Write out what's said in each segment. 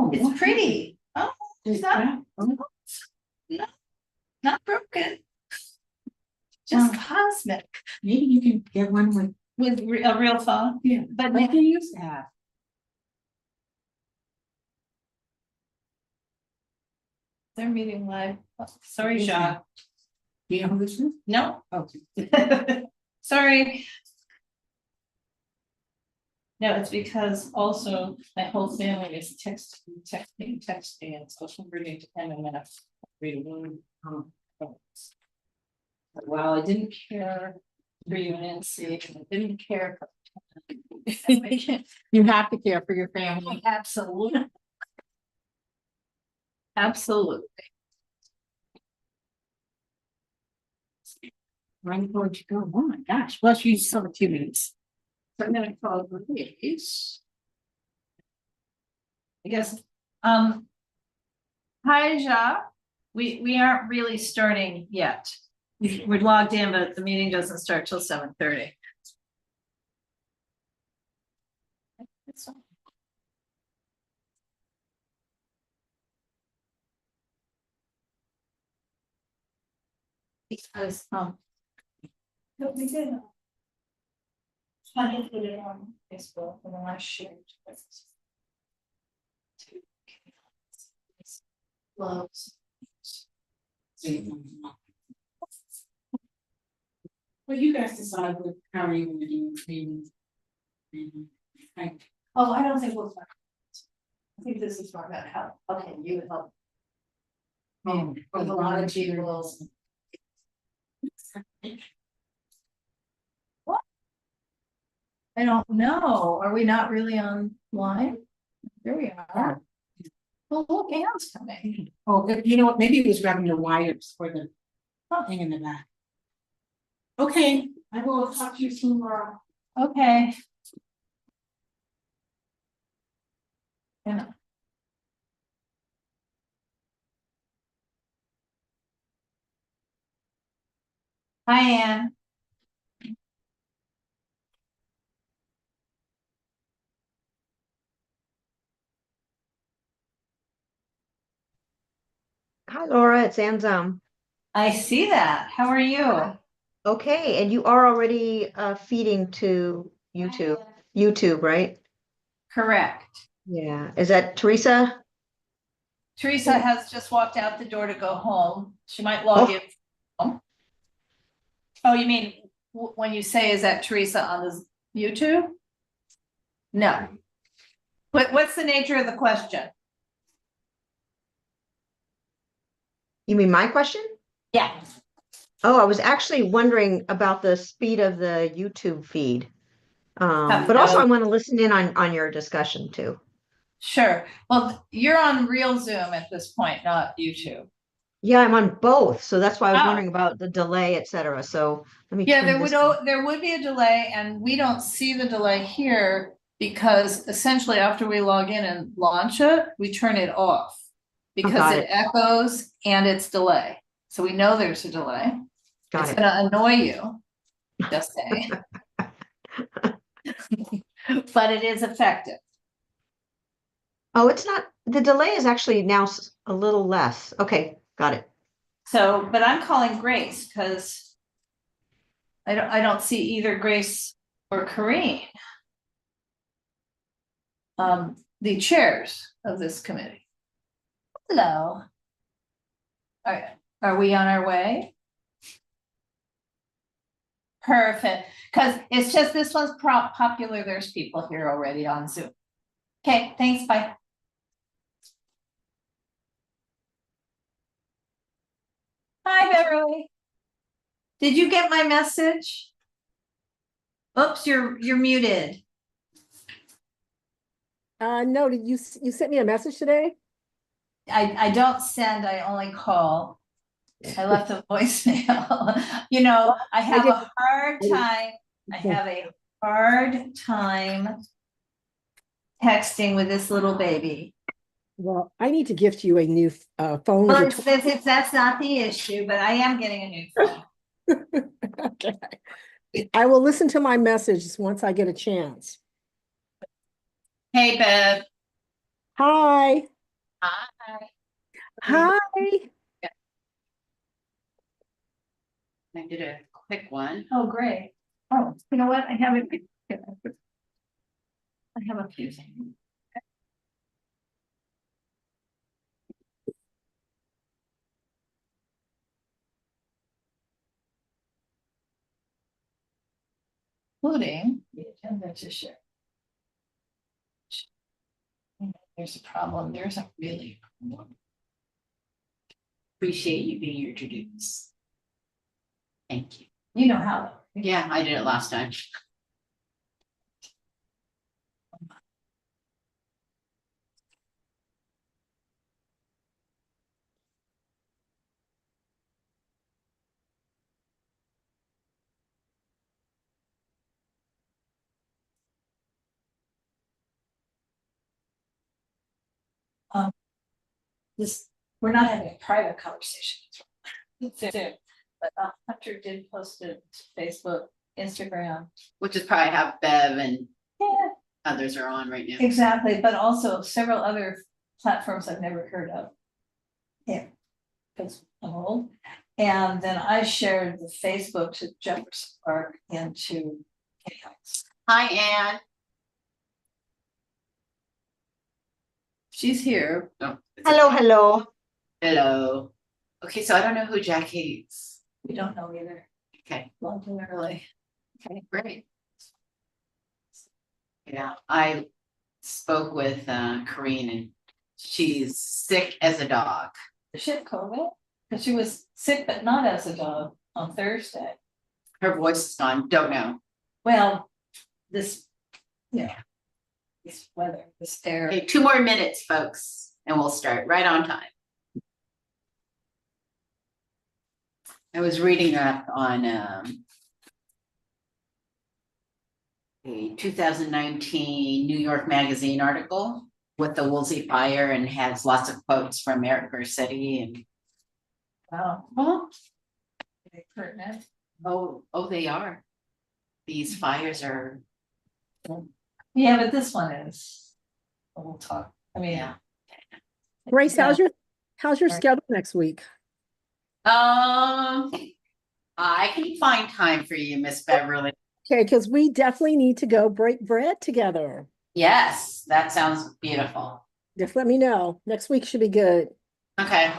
Oh, It's pretty. Oh, it's not, oh, no, not broken. Just cosmetic maybe you can get one with, with a real phone. yeah, But like they used to have. they're meeting live. Oh, sorry, Yes, Jacques. Do you know who this is? No, Okay. sorry. No, it's because also my whole family is texting, and social media dependent enough to read a room. Well, I didn't care for UNNC, I didn't care for. You have to care for your family. Absolutely. Absolutely. Right before you go. Oh my gosh. Well, you just have a few minutes. So I'm gonna call Louise. I guess, hi, Jacques. We aren't really starting yet. We're logged in, but the meeting doesn't start till 7:30. Because, no, we did. I did put it on Facebook and then I shared. Loves. Well, you guys decide how you want to do things. Oh, I don't think we'll. I think this is more about help. Okay, you help. With a lot of people. What? I don't know. Are we not really online? There we are. Well, look, Anne's coming. Oh, you know what? Maybe it was grabbing the wires for the thing in the back. Okay, I will talk to you soon, Laura. Okay. And hi, Anne. Hi, Laura, it's Anzum. I see that. How are you? Okay, and you are already feeding to YouTube, right? Correct. Yeah. Is that Teresa? Teresa has just walked out the door to go home. She might log in. Oh, you mean when you say, is that Teresa on the YouTube? No. What's the nature of the question? You mean my question? Yeah. Oh, I was actually wondering about the speed of the YouTube feed. But also I want to listen in on your discussion too. Sure. Well, you're on real Zoom at this point, not YouTube. Yeah, I'm on both. So that's why I was wondering about the delay, et cetera. So let me there would be a delay, and we don't see the delay here because essentially after we log in and launch it, we turn it off because it echoes and it's delay. So we know there's a delay. It's gonna annoy you, just saying. But it is effective. Oh, it's not, the delay is actually now a little less. Okay, got it. So, but I'm calling Grace because I don't see either Grace or Corrine. The chairs of this committee. Hello. Are we on our way? Perfect, because it's just this one's popular. There's people here already on Zoom. Okay, thanks, bye. Hi, Beverly. Did you get my message? Oops, you're muted. No, did you sent me a message today? I don't send, I only call. I left a voicemail. You know, I have a hard time. I have a hard time texting with this little baby. Well, I need to gift you a new phone. Well, that's not the issue, but I am getting a new phone. Okay. I will listen to my messages once I get a chance. Hey, Bev. Hi. Hi. Hi. I did a quick one. Oh, great. Oh, you know what? I have it. I have a few things. Including the agenda to share. There's a problem. There's a really problem. Appreciate you being introduced. Thank you. You know how. Yeah, I did it last time. This, we're not having a private conversation. But Hunter did post it to Facebook, Instagram. Which is probably how Bev and Yeah, others are on right now. exactly, but also several other platforms I've never heard of. Yeah, because I'm old. And then I shared the Facebook to Jefferson Park and to Chaos. Hi, Ann. She's here. Oh, Hello, hello. hello. Okay, so I don't know who Jack hates. We don't know either. Okay, Long too early. okay, great. Yeah, I spoke with Corinne and she's sick as a dog. She had COVID, because she was sick, but not as a dog on Thursday. Her voice is gone, don't know. Well, this, yeah. This weather, this air. Okay, 2 more minutes, folks, and we'll start right on time. I was reading up on a 2019 New York Magazine article with the Woolsey fire and has lots of quotes from Eric Garcetti and Wow. They pertinent. oh, they are. These fires are, Yeah, but this one is. We'll talk. I mean, yeah. Grace, how's your Right. schedule next week? I can find time for you, Miss Beverly. Okay, because we definitely need to go break bread together. Yes, that sounds beautiful. Just let me know. Next week should be good. Okay.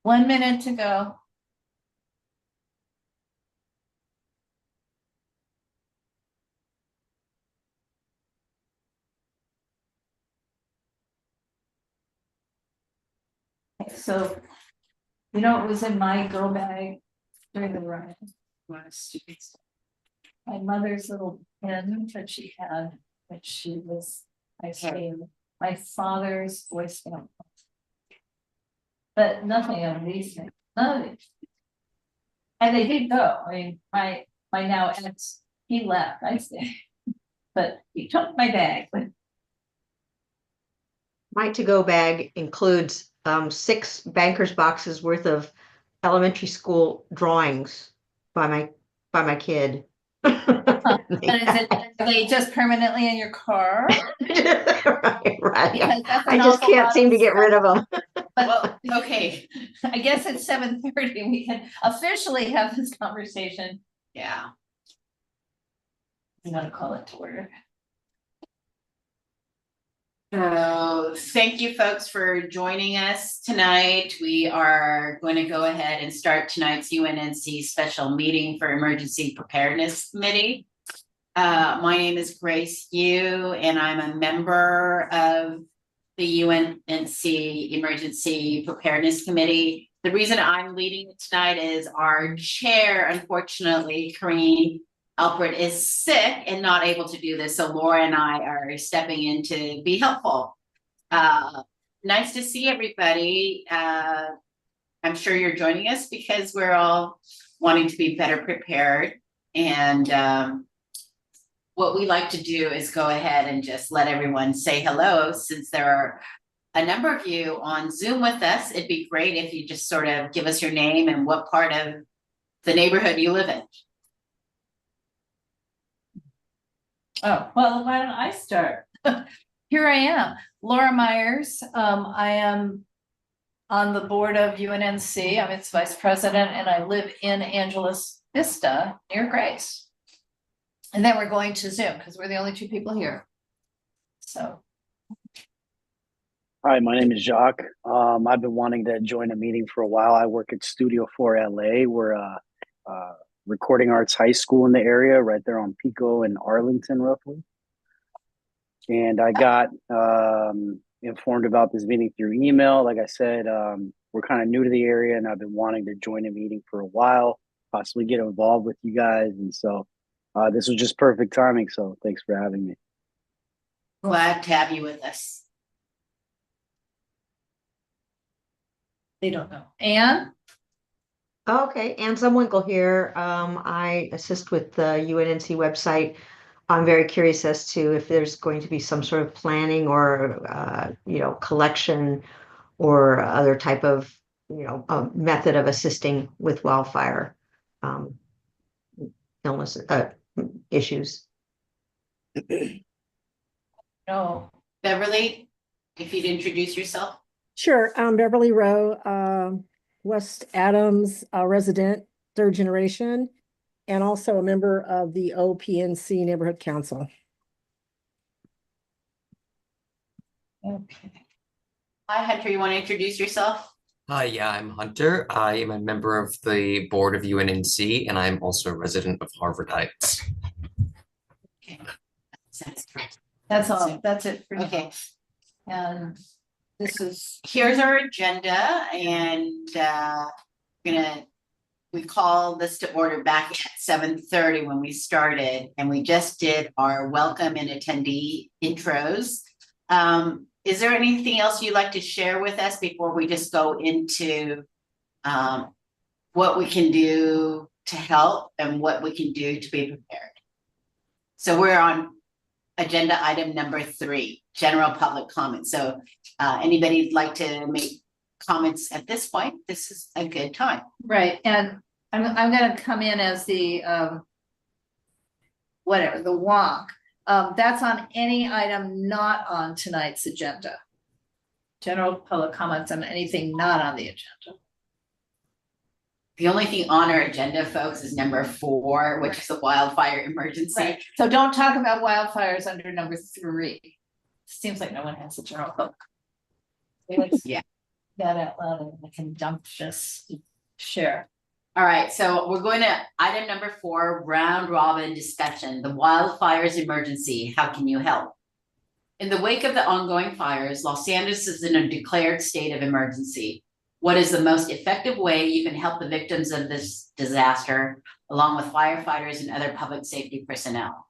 One minute to go. Okay, so, you know, it was in my go bag during the run. My mother's little pin that she had when she was ice cream. My father's Boy Scout. But nothing of these things, none of these. And they did go. I mean, my now ex, he left, I stayed. But he took my bag. My to-go bag includes 6 banker's boxes worth of elementary school drawings by my kid. But are they just permanently in your car? Right. Because that's I an just awful can't lot seem of to get rid of them. Well, okay, I guess it's 7:30. We can officially have this conversation. yeah. I'm gonna call it to order. So thank you folks for joining us tonight. We are going to go ahead and start tonight's UNNC special meeting for Emergency Preparedness Committee. My name is Grace Yu, and I'm a member of the UNNC Emergency Preparedness Committee. The reason I'm leading it tonight is our chair, unfortunately, Corinne Alpert, is sick and not able to do this. So Laura and I are stepping in to be helpful. Nice to see everybody. I'm sure you're joining us because we're all wanting to be better prepared. And what we like to do is go ahead and just let everyone say hello, since there are a number of you on Zoom with us. It'd be great if you just sort of give us your name and what part of the neighborhood you live in. Oh, well, why don't I start? Here I am, Laura Myers. I am on the board of UNNC. I'm its vice president, and I live in Angeles Vista near Grace. And then we're going to Zoom because we're the only two people here. So, Hi, my name is Jacques. I've been wanting to join a meeting for a while. I work at Studio 4 LA. We're recording arts high school in the area, right there on Pico and Arlington, roughly. And I got informed about this meeting through email. Like I said, we're kind of new to the area, and I've been wanting to join a meeting for a while, possibly get involved with you guys. And so this was just perfect timing. So thanks for having me. Glad to have you with us. they don't know. Anne? Okay, Anne Zumwinkle here. I assist with the UNNC website. I'm very curious as to if there's going to be some sort of planning or, collection or other type of, method of assisting with wildfire illness issues. No. Beverly, if you'd introduce yourself. Sure, Beverly Rowe, West Adams resident, third generation, and also a member of the OPNC Neighborhood Council. Okay. Hi, Hunter, you want to introduce yourself? Hi, yeah, I'm Hunter. I am a member of the board of UNNC, and I'm also a resident of Harvard Heights. Okay. That's correct. That's all. That's it for Okay. now. And this is, Here's our agenda, and we called this to order back at 7:30 when we started, and we just did our welcome and attendee intros. Is there anything else you'd like to share with us before we just go into what we can do to help and what we can do to be prepared? So we're on agenda item number 3, general public comments. So anybody'd like to make comments at this point, this is a good time. right, and I'm gonna come in as the whatever, the wonk. That's on any item not on tonight's agenda. General public comments on anything not on the agenda. The only thing on our agenda, folks, is number 4, which is the wildfire emergency. Right, so don't talk about wildfires under number 3. Seems like no one has a general public. Yeah. That out loud and I can dump this share. All right, so we're going to item number 4, round robin discussion, the wildfires emergency. How can you help? In the wake of the ongoing fires, Los Angeles is in a declared state of emergency. What is the most effective way you can help the victims of this disaster, along with firefighters and other public safety personnel?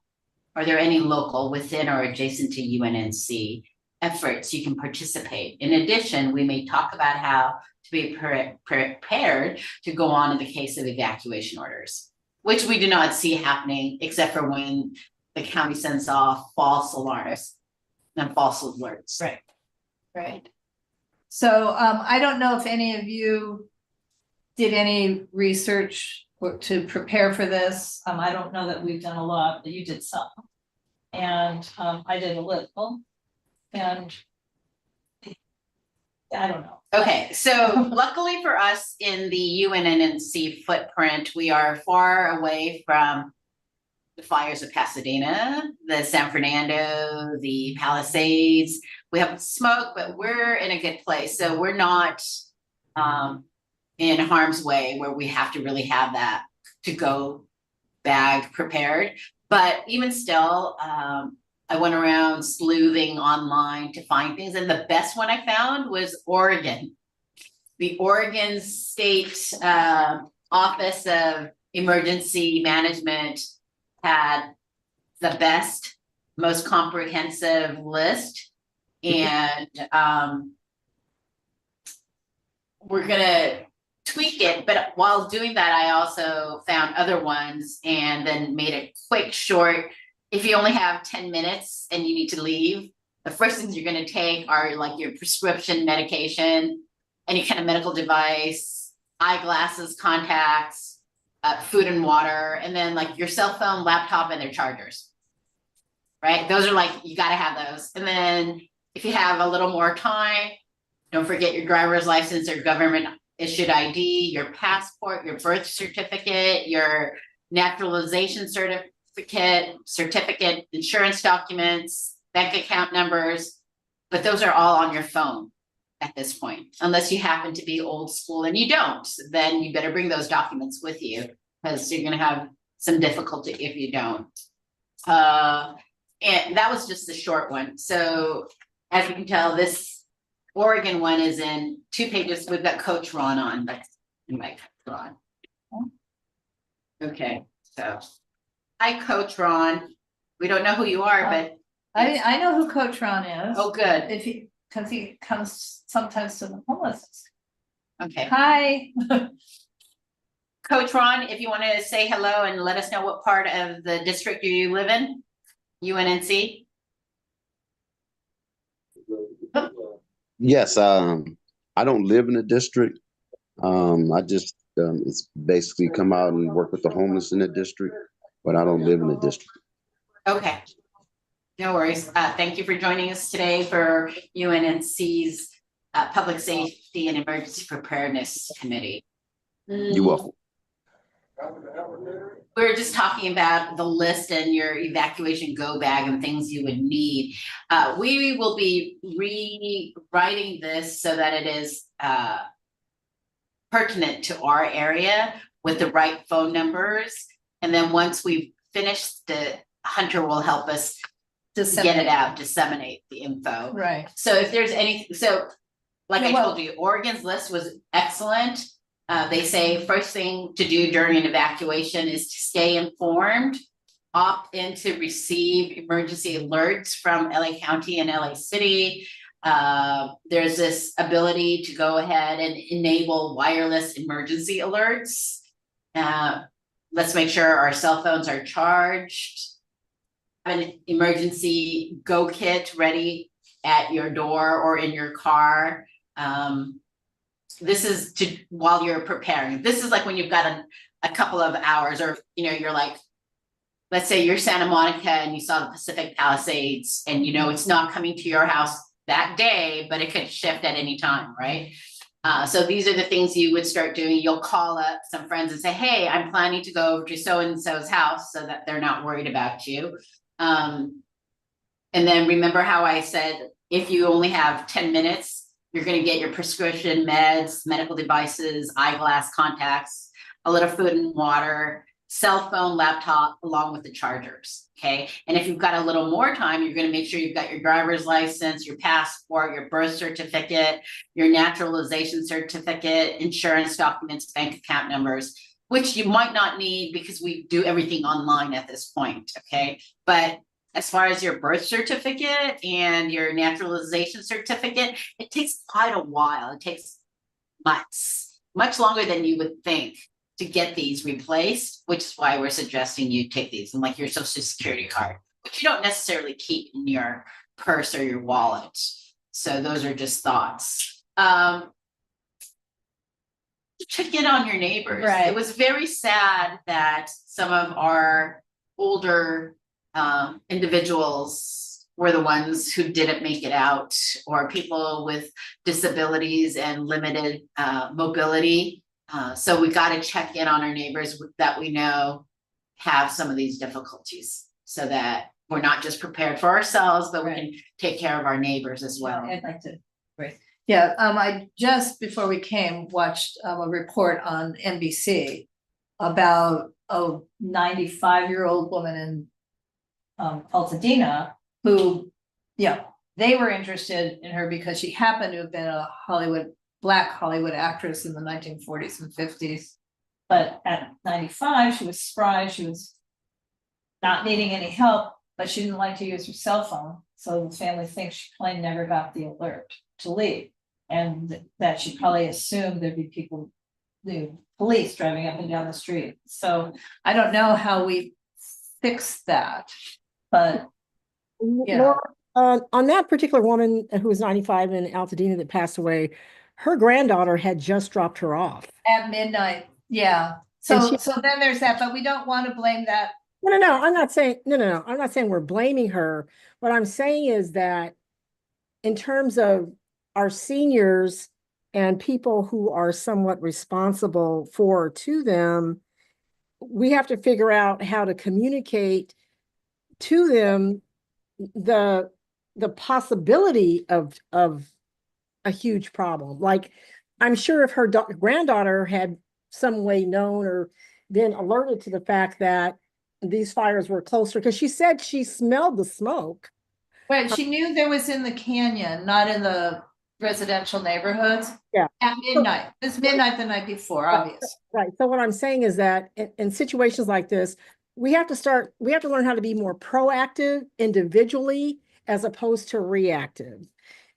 Are there any local, within or adjacent to UNNC efforts you can participate? In addition, we may talk about how to be prepared to go on in the case of evacuation orders, which we do not see happening except for when the county sends off false alarms and false alerts. Right. Right. So I don't know if any of you did any research to prepare for this. I don't know that we've done a lot, but you did some. And I did a little. And I don't know. Okay, so luckily for us in the UNNC footprint, we are far away from the fires of Pasadena, the San Fernando, the Palisades. We have smoke, but we're in a good place. So we're not in harm's way where we have to really have that to go bag prepared. But even still, I went around sleuthing online to find things, and the best one I found was Oregon. The Oregon State Office of Emergency Management had the best, most comprehensive list, and we're gonna tweak it. But while doing that, I also found other ones and then made it quick, short. If you only have 10 minutes and you need to leave, the first things you're going to take are like your prescription medication, any kind of medical device, eyeglasses, contacts, food and water, and then like your cell phone, laptop, and their chargers. right? Those are like, you gotta have those. And then if you have a little more time, don't forget your driver's license or government issued ID, your passport, your birth certificate, your naturalization certificate, insurance documents, bank account numbers. But those are all on your phone at this point, unless you happen to be old school and you don't, then you better bring those documents with you because you're gonna have some difficulty if you don't. And that was just the short one. So as you can tell, this Oregon one is in 2 pages. We've got Coach Ron on, but anyway, Ron. Okay, so hi, Coach Ron. We don't know who you are, but I know who Coach Ron is. oh, good. If he, because he comes sometimes to the homeless. Okay, Hi. Coach Ron, if you want to say hello and let us know what part of the district you live in, UNNC. Yes, I don't live in the district. I just it's basically come out and work with the homeless in the district, but I don't live in the district. Okay. No worries. Thank you for joining us today for UNNC's Public Safety and Emergency Preparedness Committee. You're welcome. We're just talking about the list and your evacuation go bag and things you would need. We will be rewriting this so that it is pertinent to our area with the right phone numbers. And then once we've finished it, Hunter will help us get it out, disseminate the info. Right. So if there's any, so like I well, told you, Oregon's list was excellent. They say first thing to do during an evacuation is to stay informed, opt in to receive emergency alerts from LA County and LA City. There's this ability to go ahead and enable wireless emergency alerts. Let's make sure our cell phones are charged. An emergency go kit ready at your door or in your car. This is to while you're preparing. This is like when you've got a couple of hours, or you're like, let's say you're Santa Monica and you saw the Pacific Palisades, and it's not coming to your house that day, but it could shift at any time, right? So these are the things you would start doing. You'll call up some friends and say, hey, I'm planning to go over to so-and-so's house, so that they're not worried about you. And then remember how I said, if you only have 10 minutes, you're going to get your prescription meds, medical devices, eyeglass, contacts, a little food and water, cell phone, laptop, along with the chargers. Okay. And if you've got a little more time, you're going to make sure you've got your driver's license, your passport, your birth certificate, your naturalization certificate, insurance documents, bank account numbers, which you might not need because we do everything online at this point. Okay. But as far as your birth certificate and your naturalization certificate, it takes quite a while. It takes months, much longer than you would think to get these replaced, which is why we're suggesting you take these, and like your social security card, which you don't necessarily keep in your purse or your wallet. So those are just thoughts. Check in on your neighbors. Right. It was very sad that some of our older individuals were the ones who didn't make it out, or people with disabilities and limited mobility. So we got to check in on our neighbors that we know have some of these difficulties, so that we're not just prepared for ourselves, but we can take care of our neighbors as well. I'd like to. Great. Yeah. I just before we came watched a report on NBC about a 95-year-old woman in Altadena who, they were interested in her because she happened to have been a Black Hollywood actress in the 1940s and 50s. But at 95, she was spry, she was not needing any help, but she didn't like to use her cell phone. So the family thinks she probably never got the alert to leave. And that she probably assumed there'd be people, the police driving up and down the street. So I don't know how we fix that. But Laura, on that particular woman who was 95 in Altadena that passed away, her granddaughter had just dropped her off at midnight, so then there's that, but we don't want to blame that No, I'm not saying, no, I'm not saying we're blaming her. What I'm saying is that in terms of our seniors and people who are somewhat responsible for to them, we have to figure out how to communicate to them the possibility of a huge problem. Like, I'm sure if her granddaughter had some way known or been alerted to the fact that these fires were closer, because she said she smelled the smoke. Right, she knew there was in the canyon, not in the residential neighborhoods. Yeah. At midnight, it's midnight the night before, obvious. Right. So what I'm saying is that in situations like this, we have to learn how to be more proactive individually as opposed to reactive.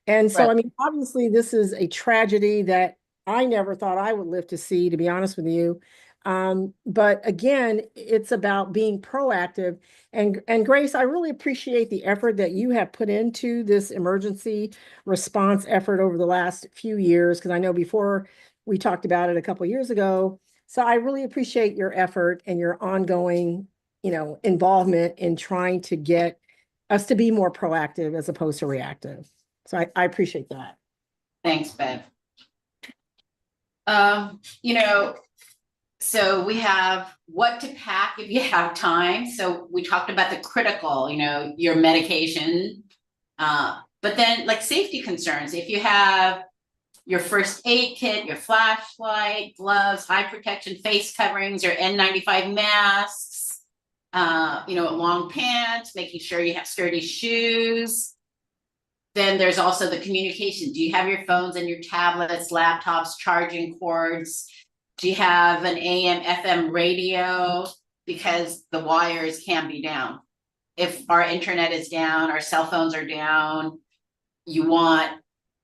And so, Right. I mean, obviously, this is a tragedy that I never thought I would live to see, to be honest with you. But again, it's about being proactive. And Grace, I really appreciate the effort that you have put into this emergency response effort over the last few years, because I know before we talked about it a couple of years ago. So I really appreciate your effort and your ongoing, involvement in trying to get us to be more proactive as opposed to reactive. So I appreciate that. Thanks, Bev. You know, so we have what to pack if you have time. So we talked about the critical, your medication, but then like safety concerns. If you have your first aid kit, your flashlight, gloves, high protection face coverings, your N95 masks, long pants, making sure you have sturdy shoes. Then there's also the communication. Do you have your phones and your tablets, laptops, charging cords? Do you have an AM, FM radio? Because the wires can be down. If our internet is down, our cell phones are down, you want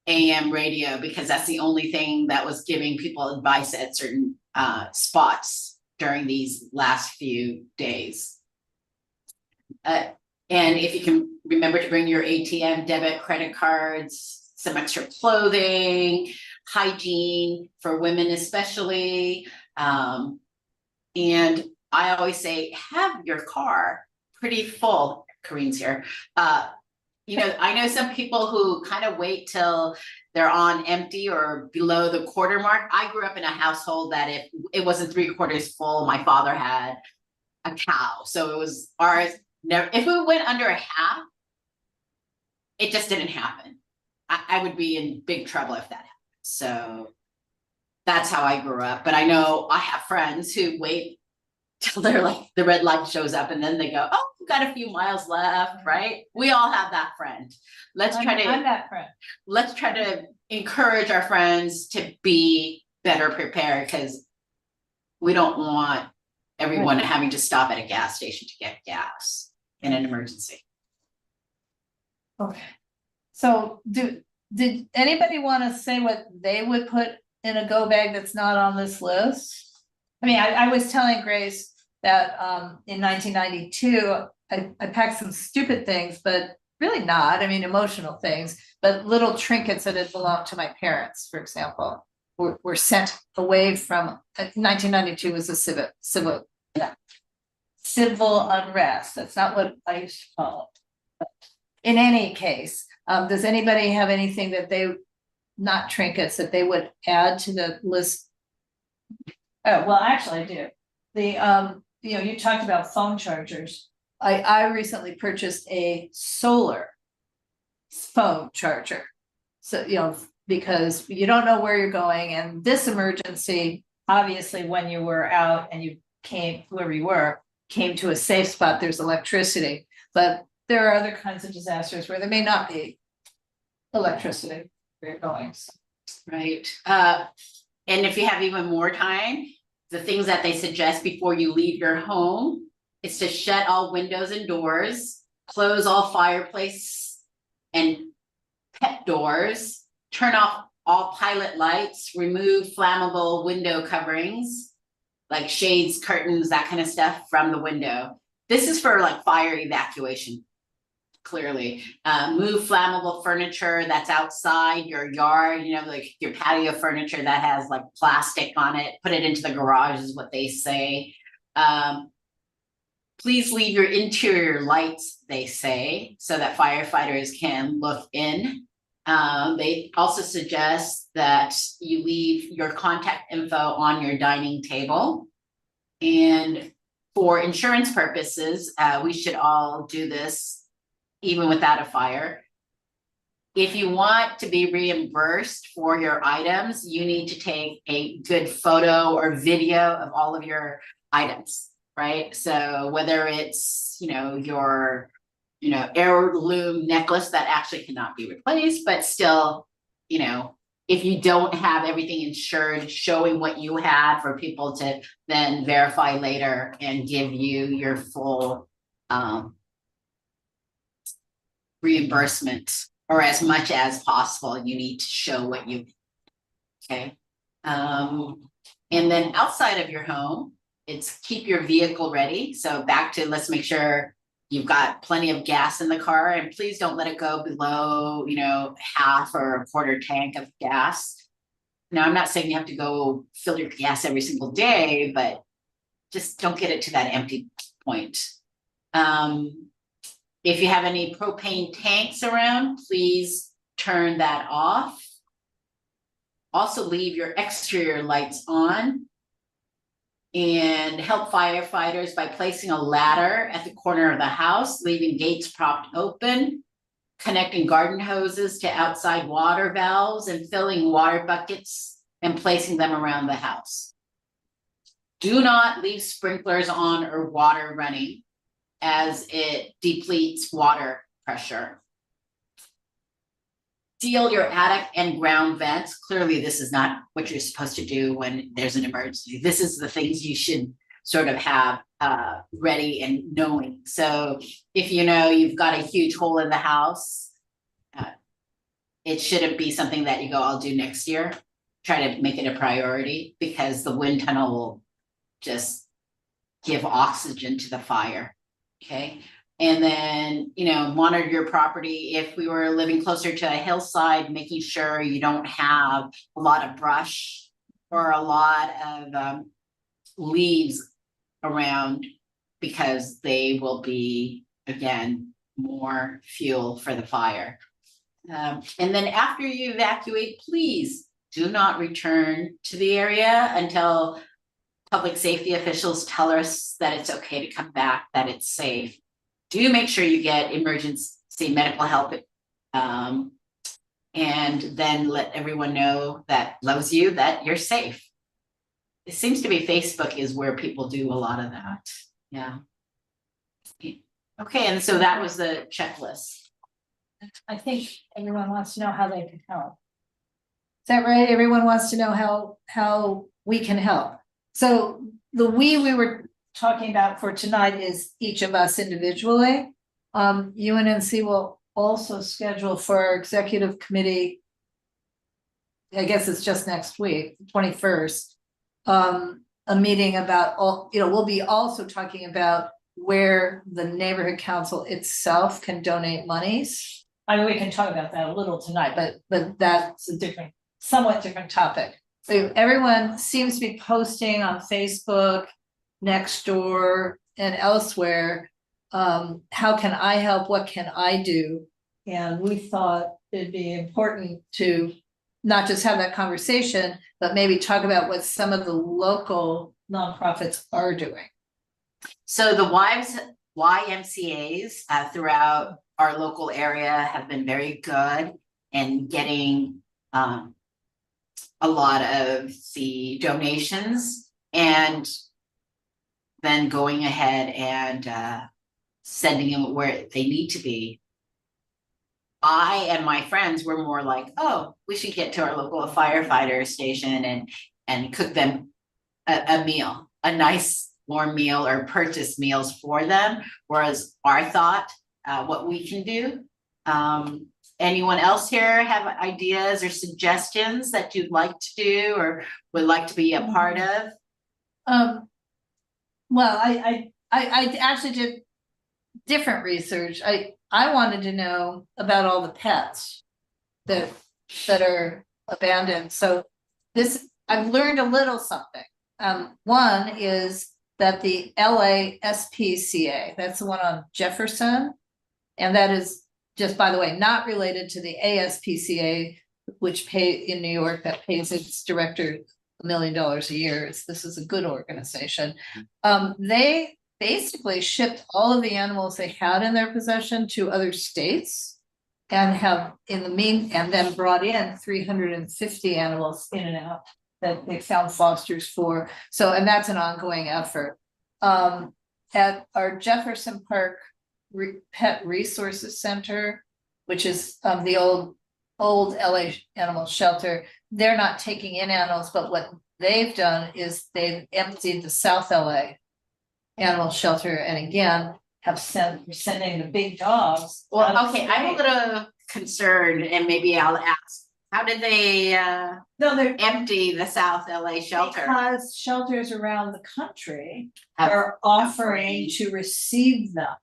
AM radio because that's the only thing that was giving people advice at certain spots during these last few days. And if you can remember to bring your ATM, debit, credit cards, some extra clothing, hygiene for women especially. And I always say, have your car pretty full. Kareen's here. I know some people who kind of wait till they're on empty or below the quarter mark. I grew up in a household that if it wasn't 3/4 full, my father had a cow. So it was ours. Never, if we went under a half, it just didn't happen. I would be in big trouble if that happened. So that's how I grew up. But I know I have friends who wait till they're like the red light shows up and then they go, oh, we've got a few miles left, right? We all have that friend. I'm that friend. Let's try to encourage our friends to be better prepared because we don't want everyone having to stop at a gas station to get gas in an emergency. Okay. So did anybody want to say what they would put in a go bag that's not on this list? I mean, I was telling Grace that in 1992, I packed some stupid things, but really not, I mean, emotional things, but little trinkets that had belonged to my parents, for example, were sent away from, 1992 was a civil unrest. That's not what I used to call it. But in any case, does anybody have anything that not trinkets, that they would add to the list? Oh, well, actually I do. The, you talked about phone chargers. I recently purchased a solar phone charger. So, because you don't know where you're going, and this emergency, obviously when you were out and you came, whoever you were, came to a safe spot, there's electricity, but there are other kinds of disasters where there may not be electricity where you're going. Right. And if you have even more time, the things that they suggest before you leave your home is to shut all windows and doors, close all fireplace and pet doors, turn off all pilot lights, remove flammable window coverings, like shades, curtains, that kind of stuff from the window. This is for like fire evacuation, clearly. Move flammable furniture that's outside your yard, like your patio furniture that has like plastic on it, put it into the garage is what they say. Please leave your interior lights, they say, so that firefighters can look in. They also suggest that you leave your contact info on your dining table. And for insurance purposes, we should all do this even without a fire. If you want to be reimbursed for your items, you need to take a good photo or video of all of your items, right? So whether it's, your, heirloom necklace that actually cannot be replaced, but still, if you don't have everything insured, showing what you had for people to then verify later and give you your full reimbursement, or as much as possible, you need to show what you, okay? And then outside of your home, it's keep your vehicle ready. So back to, let's make sure you've got plenty of gas in the car, and please don't let it go below, half or a quarter tank of gas. Now, I'm not saying you have to go fill your gas every single day, but just don't get it to that empty point. If you have any propane tanks around, please turn that off. Also leave your exterior lights on, and help firefighters by placing a ladder at the corner of the house, leaving gates propped open, connecting garden hoses to outside water valves, and filling water buckets and placing them around the house. Do not leave sprinklers on or water running, as it depletes water pressure. Seal your attic and ground vents. Clearly, this is not what you're supposed to do when there's an emergency. This is the things you should sort of have ready and knowing. So if you've got a huge hole in the house, it shouldn't be something that you go, I'll do next year. Try to make it a priority, because the wind tunnel will just give oxygen to the fire. Okay. And then, monitor your property. If we were living closer to a hillside, making sure you don't have a lot of brush or a lot of leaves around, because they will be, again, more fuel for the fire. And then after you evacuate, please do not return to the area until public safety officials tell us that it's okay to come back, that it's safe. Do make sure you get emergency medical help, and then let everyone know that loves you that you're safe. It seems to be Facebook is where people do a lot of that. Yeah. Okay, and so that was the checklist. I think everyone wants to know how they can help. Is that right? Everyone wants to know how we can help. So the we were talking about for tonight is each of us individually. UNNC will also schedule for our executive committee, I guess it's just next week, 21st, a meeting about all, we'll be also talking about where the neighborhood council itself can donate monies. I mean, we can talk about that a little tonight, but that's a somewhat different topic. So everyone seems to be posting on Facebook, Nextdoor, and elsewhere. How can I help? What can I do? And we thought it'd be important to not just have that conversation, but maybe talk about what some of the local nonprofits are doing. So the YMCAs throughout our local area have been very good in getting a lot of the donations, and then going ahead and sending them where they need to be. I and my friends were more like, oh, we should get to our local firefighter station and cook them a meal, a nice warm meal, or purchase meals for them. Whereas our thought, what we can do. Anyone else here have ideas or suggestions that you'd like to do or would like to be a part of? Well, I actually did different research. I wanted to know about all the pets that are abandoned. So I've learned a little something. One is that the LA SPCA, that's the one on Jefferson. And that is just, by the way, not related to the ASPCA, which pay in New York, that pays its director $1 million a year. This is a good organization. They basically shipped all of the animals they had in their possession to other states and have and then brought in 350 animals in and out that they found fosters for. So, and that's an ongoing effort. At our Jefferson Park Pet Resources Center, which is the old LA animal shelter, they're not taking in animals, but what they've done is they've emptied the South LA animal shelter, and again sending the big dogs. Well, okay, I'm a little concerned, and maybe I'll ask, how did they No, they're empty the South LA shelter? because shelters around the country Have- are offering to receive them.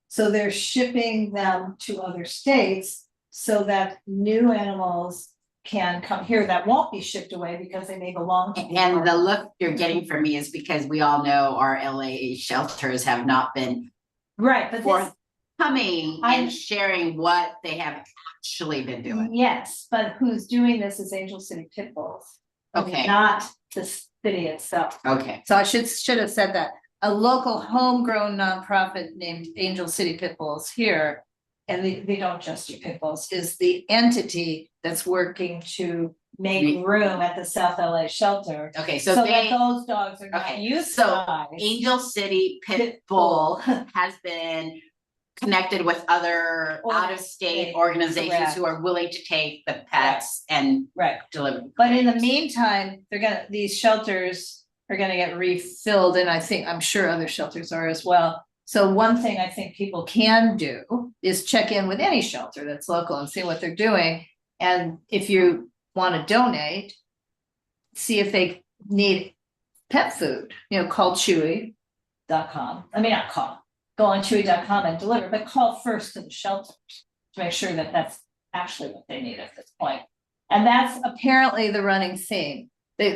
So they're shipping them to other states so that new animals can come here that won't be shipped away because they may belong to. And the look you're getting from me is because we all know our LA shelters have not been Right, but this, forthcoming I'm- and sharing what they have actually been doing. yes, but who's doing this is Angel City Pit Bulls. Okay. Not the city itself. Okay, So I should have said that. A local homegrown nonprofit named Angel City Pit Bulls here, and they don't just do pit bulls, is the entity that's working to make room at the South LA shelter. okay, So so that those dogs are not okay, so euthanized. Angel City Pit Bull has been connected with other out-of-state organizations who are willing to take the pets and Right, deliver. but in the meantime, these shelters are gonna get refilled, and I'm sure other shelters are as well. So one thing I think people can do is check in with any shelter that's local and see what they're doing. And if you wanna donate, see if they need pet food, call Chewy.com. I mean, not call, go on Chewy.com and deliver, but call first to the shelters to make sure that that's actually what they need at this point. And that's apparently the running theme.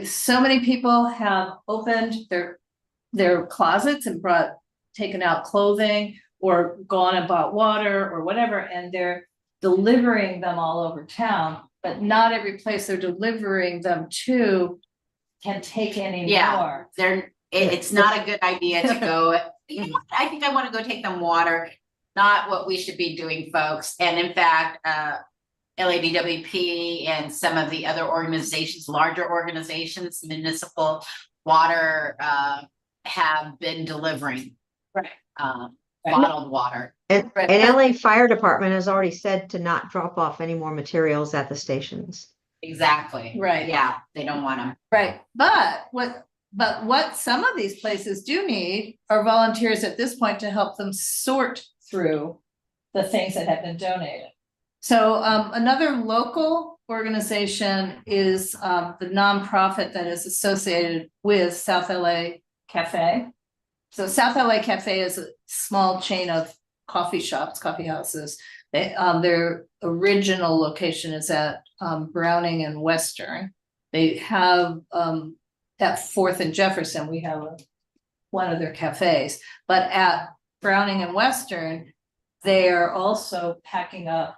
So many people have opened their closets and taken out clothing or gone and bought water or whatever, and they're delivering them all over town, but not every place they're delivering them to can take any more. It's not a good idea to go, you know what, I think I wanna go take them water, not what we should be doing, folks. And in fact, LADWP and some of the other organizations, larger organizations, municipal water, have been delivering. Right. Bottled water. And Right. LA Fire Department has already said to not drop off any more materials at the stations. Exactly. Right. Yeah, they don't want them. Right, but what some of these places do need are volunteers at this point to help them sort through the things that have been donated. So another local organization is the nonprofit that is associated with South LA Cafe. So South LA Cafe is a small chain of coffee shops, coffee houses. Their original location is at Browning and Western. They have at 4th and Jefferson, we have one of their cafes, but at Browning and Western, they are also packing up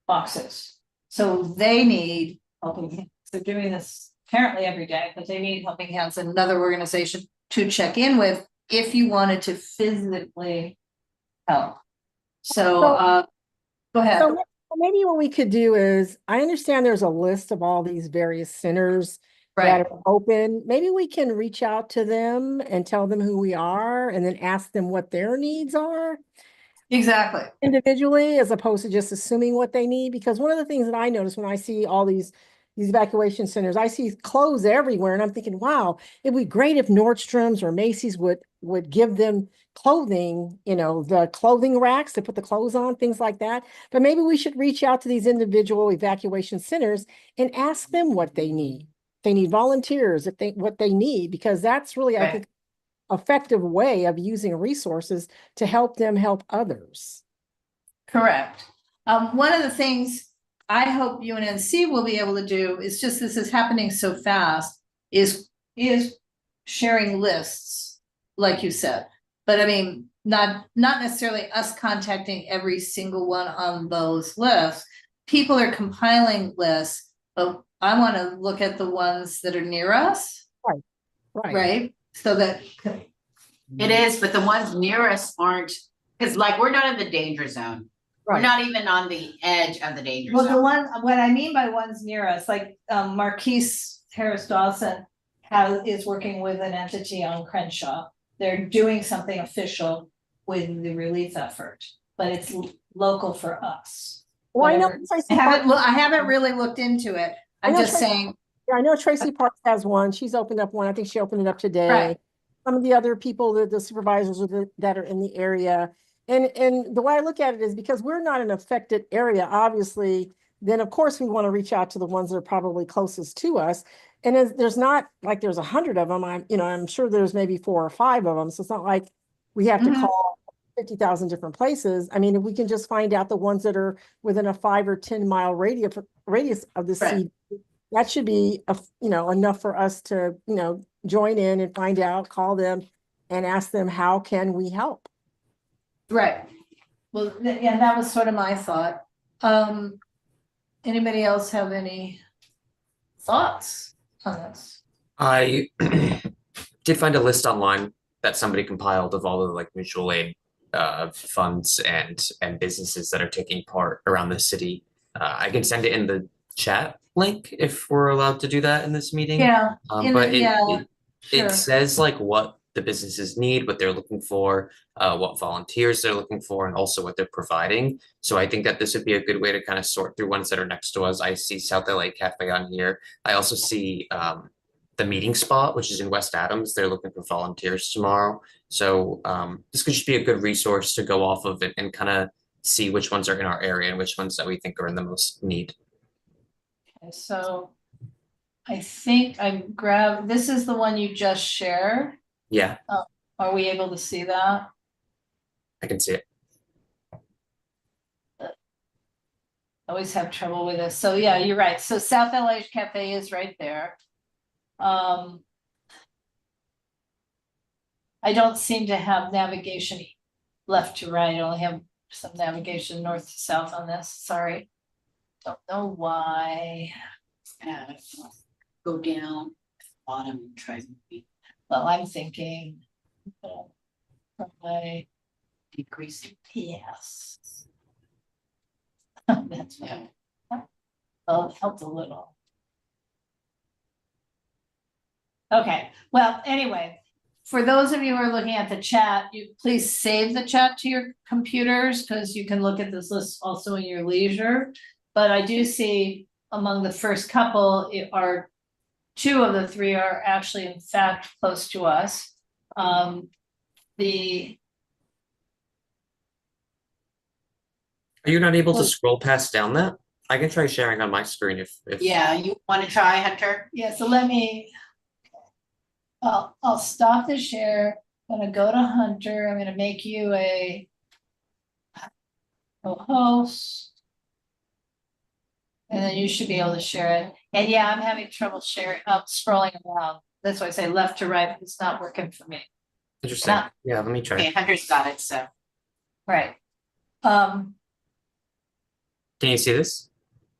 boxes. So they need helping hands. They're doing this apparently every day, but they need helping hands, and another organization to check in with if you wanted to physically help. So go ahead. So maybe what we could do is, I understand there's a list of all these various centers that are open. Maybe we can reach out to them and tell them who we are and then ask them what their needs are Exactly. individually, as opposed to just assuming what they need. Because one of the things that I notice when I see all these evacuation centers, I see clothes everywhere, and I'm thinking, wow, it'd be great if Nordstrom's or Macy's would give them clothing, the clothing racks to put the clothes on, things like that. But maybe we should reach out to these individual evacuation centers and ask them what they need. They need volunteers, what they need, because that's really, I think, effective way of using resources to help them help others. Correct. One of the things I hope UNNC will be able to do is just, this is happening so fast, is sharing lists, like you said. But I mean, not necessarily us contacting every single one on those lists. People are compiling lists, but I want to look at the ones that are near us, Right. right? So that, It is, but the ones near us aren't, because like, we're not in the danger zone. We're Right. not even on the edge of the danger well, the zone. one, what I mean by ones near us, like, Marquise Harris Dawson is working with an entity on Crenshaw. They're doing something official with the relief effort, but it's local for us. Well, I know Whatever. Tracy Park, I haven't really looked into it. I I'm know just Tracy- saying, I know Tracy Parks has one. She's opened up one. I think she opened it up today. Right. Some of the other people, the supervisors that are in the area. And the way I look at it is because we're not an affected area, obviously, then of course we want to reach out to the ones that are probably closest to us. And there's not like there's 100 of them. I'm sure there's maybe 4 or 5 of them. So it's not like we have to Mhm. call 50,000 different places. I mean, if we can just find out the ones that are within a 5 or 10 mile radius of the Right. CD, that should be enough for us to join in and find out, call them and ask them, how can we help? right. Well, yeah, that was sort of my thought. Anybody else have any thoughts on this? I did find a list online that somebody compiled of all the like mutual aid funds and businesses that are taking part around the city. I can send it in the chat link if we're allowed to do that in this meeting. Yeah, But sure. it says like what the businesses need, what they're looking for, what volunteers they're looking for, and also what they're providing. So I think that this would be a good way to kind of sort through ones that are next to us. I see South LA Cafe on here. I also see the meeting spot, which is in West Adams. They're looking for volunteers tomorrow. So this could just be a good resource to go off of and kind of see which ones are in our area and which ones that we think are in the most need. Okay, so I think I grabbed, this is the one you just shared. Yeah, Are we able to see that? I can see it. I always have trouble with this. So yeah, you're right. So South LA Cafe is right there. I don't seem to have navigation left to right. I only have some navigation north to south on this. Sorry. Don't know why. Go down bottom and try to be Well, I'm thinking. Probably, decreasing. yes. That's right. Well, it helped a little. Okay, well, anyway, for those of you who are looking at the chat, you please save the chat to your computers because you can look at this list also in your leisure. But I do see among the first couple are 2 of the 3 are actually in fact close to us. Are you not able to scroll past down that? I can try sharing on my screen if Yeah, you want to try, Hunter? Yeah, so let me. I'll stop the share. I'm gonna go to Hunter. I'm gonna make you a host. And then you should be able to share it. And yeah, I'm having trouble sharing, scrolling around. That's why I say left to right, but it's not working for me. Interesting. Yeah, let me try. Okay, Hunter's got it, so. Right. Can you see this?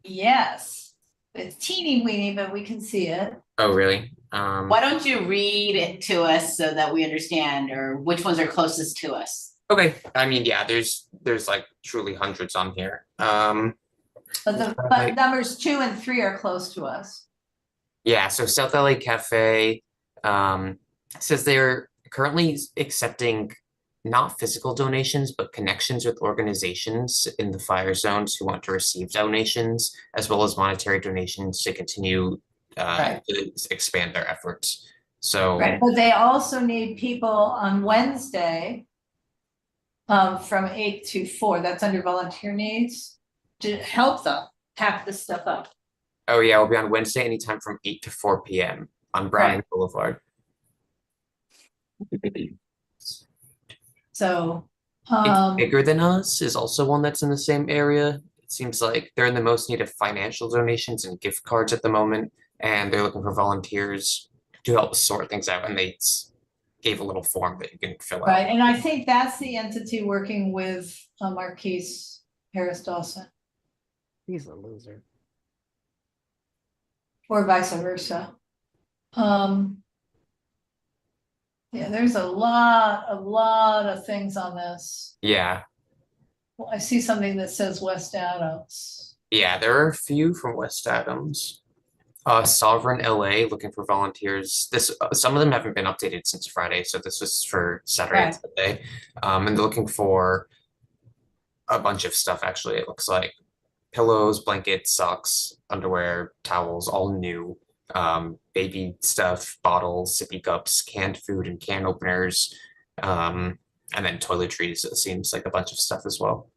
Yes. It's teeny weeny, but we can see it. Oh, really? Why don't you read it to us so that we understand, or which ones are closest to us? Okay. I mean, yeah, there's like truly hundreds on here. But numbers 2 and 3 are close to us. Yeah, so South LA Cafe says they're currently accepting not physical donations, but connections with organizations in the fire zones who want to receive donations, as well as monetary donations to continue to expand their efforts. So, right, but they also need people on Wednesday from 8 to 4. That's under volunteer needs to help them pack this stuff up. oh yeah, we'll be on Wednesday anytime from 8 to 4 p.m. on Browning Boulevard. So It's Bigger Than Us is also one that's in the same area. It seems like they're in the most need of financial donations and gift cards at the moment, and they're looking for volunteers. to help sort things out, and they gave a little form that you can fill out. Right, and I think that's the entity working with Marquise Harris Dawson, He's a loser. or vice versa. Yeah, there's a lot of things on this. Yeah, Well, I see something that says West Adams. yeah, there are a few from West Adams. Sovereign LA looking for volunteers. Some of them haven't been updated since Friday, so this was for Saturday and Right. Sunday. And they're looking for a bunch of stuff, actually. It looks like pillows, blankets, socks, underwear, towels, all new. Baby stuff, bottles, sippy cups, canned food and can openers. And then toiletries. It seems like a bunch of stuff as well.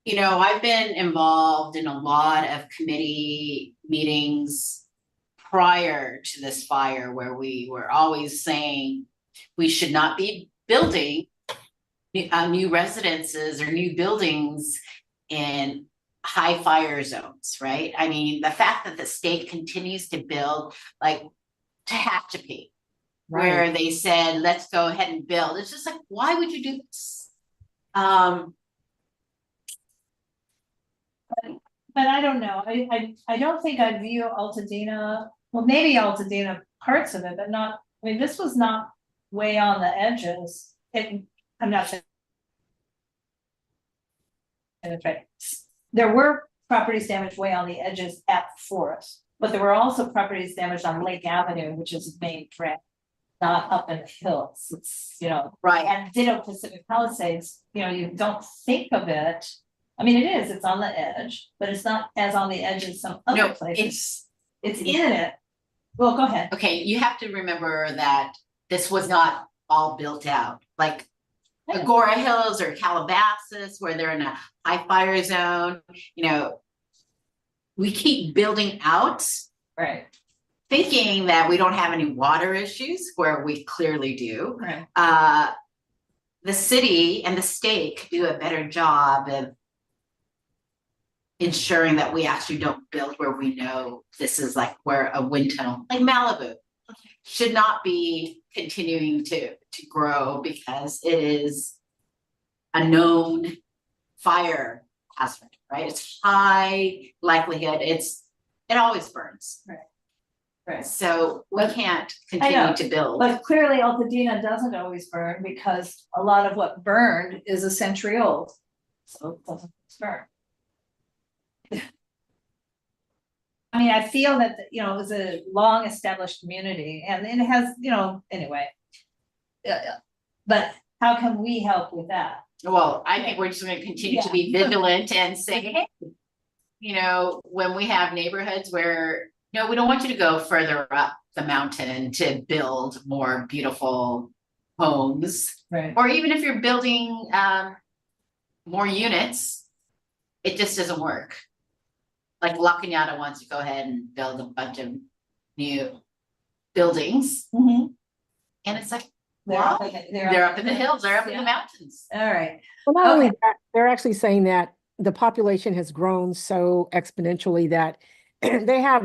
You know, I've been involved in a lot of committee meetings prior to this fire where we were always saying we should not be building new residences or new buildings in high fire zones, right? I mean, the fact that the state continues to build like Tehachapi, where they said, let's go ahead and build. It's just like, why would you do this? But I don't know, I don't think I'd view Altadena, well, maybe Altadena parts of it, but not, I mean, this was not way on the edges. I'm not saying. There were properties damaged way on the edges at the forest, but there were also properties damaged on Lake Avenue, which is the main threat, not up in the hills. It's, you know, Right. and ditto Pacific Palisades, you know, you don't think of it. I mean, it is, it's on the edge, but it's not as on the edge as some other No, places. It's in it. Well, go ahead. Okay, you have to remember that this was not all built out, like Agora Hills or Calabasas, where they're in a high fire zone, you know. We keep building out, Right. thinking that we don't have any water issues, where we clearly do. Right. The city and the state could do a better job of ensuring that we actually don't build where we know this is like where a wind tunnel, like Malibu, should not be continuing to grow because it is a known fire hazard, right? It's high likelihood, it always burns. Right. So we But- can't I know, continue to build. But clearly Altadena doesn't always burn because a lot of what burned is a century old. So it doesn't burn. I mean, I feel that, you know, it was a long established community and it has, you know, anyway. But how can we help with that? Well, I think we're just gonna continue to be vigilant and say, hey, you know, when we have neighborhoods where, no, we don't want you to go further up the mountain to build more beautiful homes. Right. Or even if you're building more units, it just doesn't work. Like La Cañada wants to go ahead and build a bunch of new buildings. Mm-hmm. And it's like, They're wow, up in the- they're up in the hills, they're up in the mountains. All right. Well, not only Okay. that, they're actually saying that the population has grown so exponentially that they have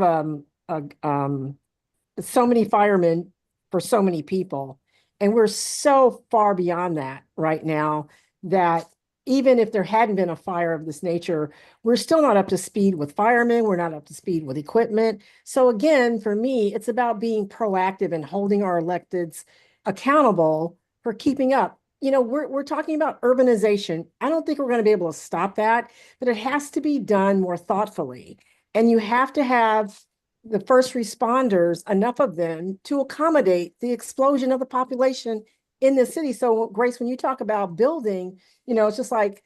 so many firemen for so many people. And we're so far beyond that right now that even if there hadn't been a fire of this nature, we're still not up to speed with firemen. We're not up to speed with equipment. So again, for me, it's about being proactive and holding our electeds accountable for keeping up. You know, we're talking about urbanization. I don't think we're going to be able to stop that, but it has to be done more thoughtfully. And you have to have the first responders, enough of them to accommodate the explosion of the population in the city. So Grace, when you talk about building, you know, it's just like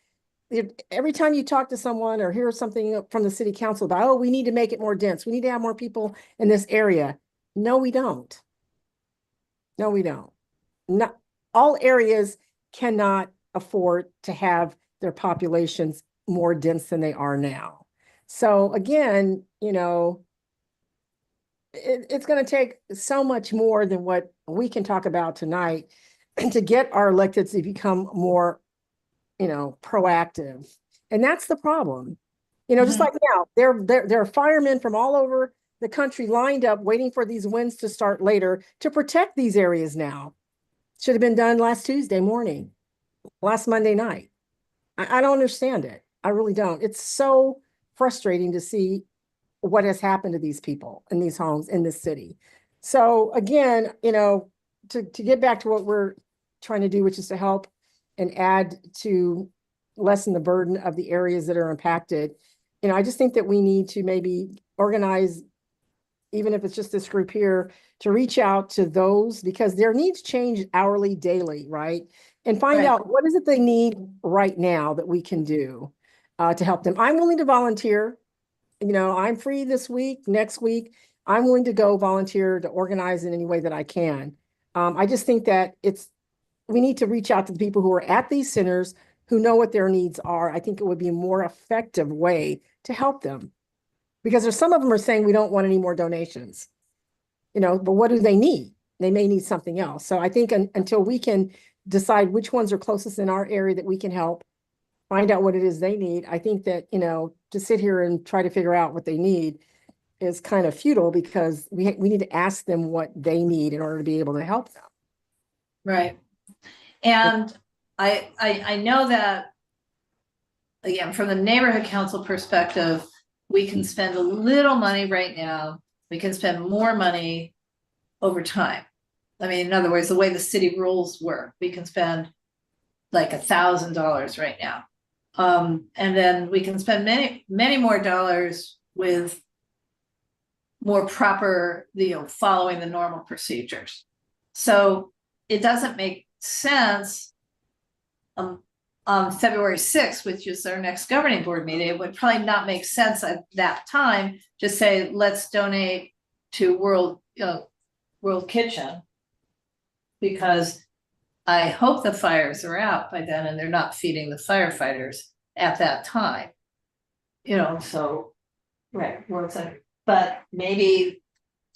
every time you talk to someone or hear something from the city council about, oh, we need to make it more dense. We need to have more people in this area. No, we don't. No, we don't. Not all areas cannot afford to have their populations more dense than they are now. So again, you know, it's going to take so much more than what we can talk about tonight to get our electeds to become more, you know, proactive. And that's the problem. You know, just Mhm. like now, there are firemen from all over the country lined up waiting for these winds to start later to protect these areas now. Should have been done last Tuesday morning, last Monday night. I don't understand it. I really don't. It's so frustrating to see what has happened to these people in these homes in this city. So again, you know, to get back to what we're trying to do, which is to help and add to lessen the burden of the areas that are impacted. You know, I just think that we need to maybe organize, even if it's just this group here, to reach out to those because their needs change hourly, daily, right? And find Right. out what is it they need right now that we can do to help them. I'm willing to volunteer. You know, I'm free this week, next week. I'm willing to go volunteer to organize in any way that I can. I just think that we need to reach out to the people who are at these centers who know what their needs are. I think it would be a more effective way to help them because there's some of them are saying we don't want any more donations, you know, but what do they need? They may need something else. So I think until we can decide which ones are closest in our area that we can help, find out what it is they need. I think that, you know, to sit here and try to figure out what they need is kind of futile because we need to ask them what they need in order to be able to help them. Right. And I know that, again, from the neighborhood council perspective, we can spend a little money right now. We can spend more money over time. I mean, in other words, the way the city rules work, we can spend like $1,000 right now. And then we can spend many more dollars with more proper, you know, following the normal procedures. So it doesn't make sense on February 6th, which is our next governing board meeting. It would probably not make sense at that time to say, let's donate to World Kitchen, because I hope the fires are out by then and they're not feeding the firefighters at that time. You know, so, right, but maybe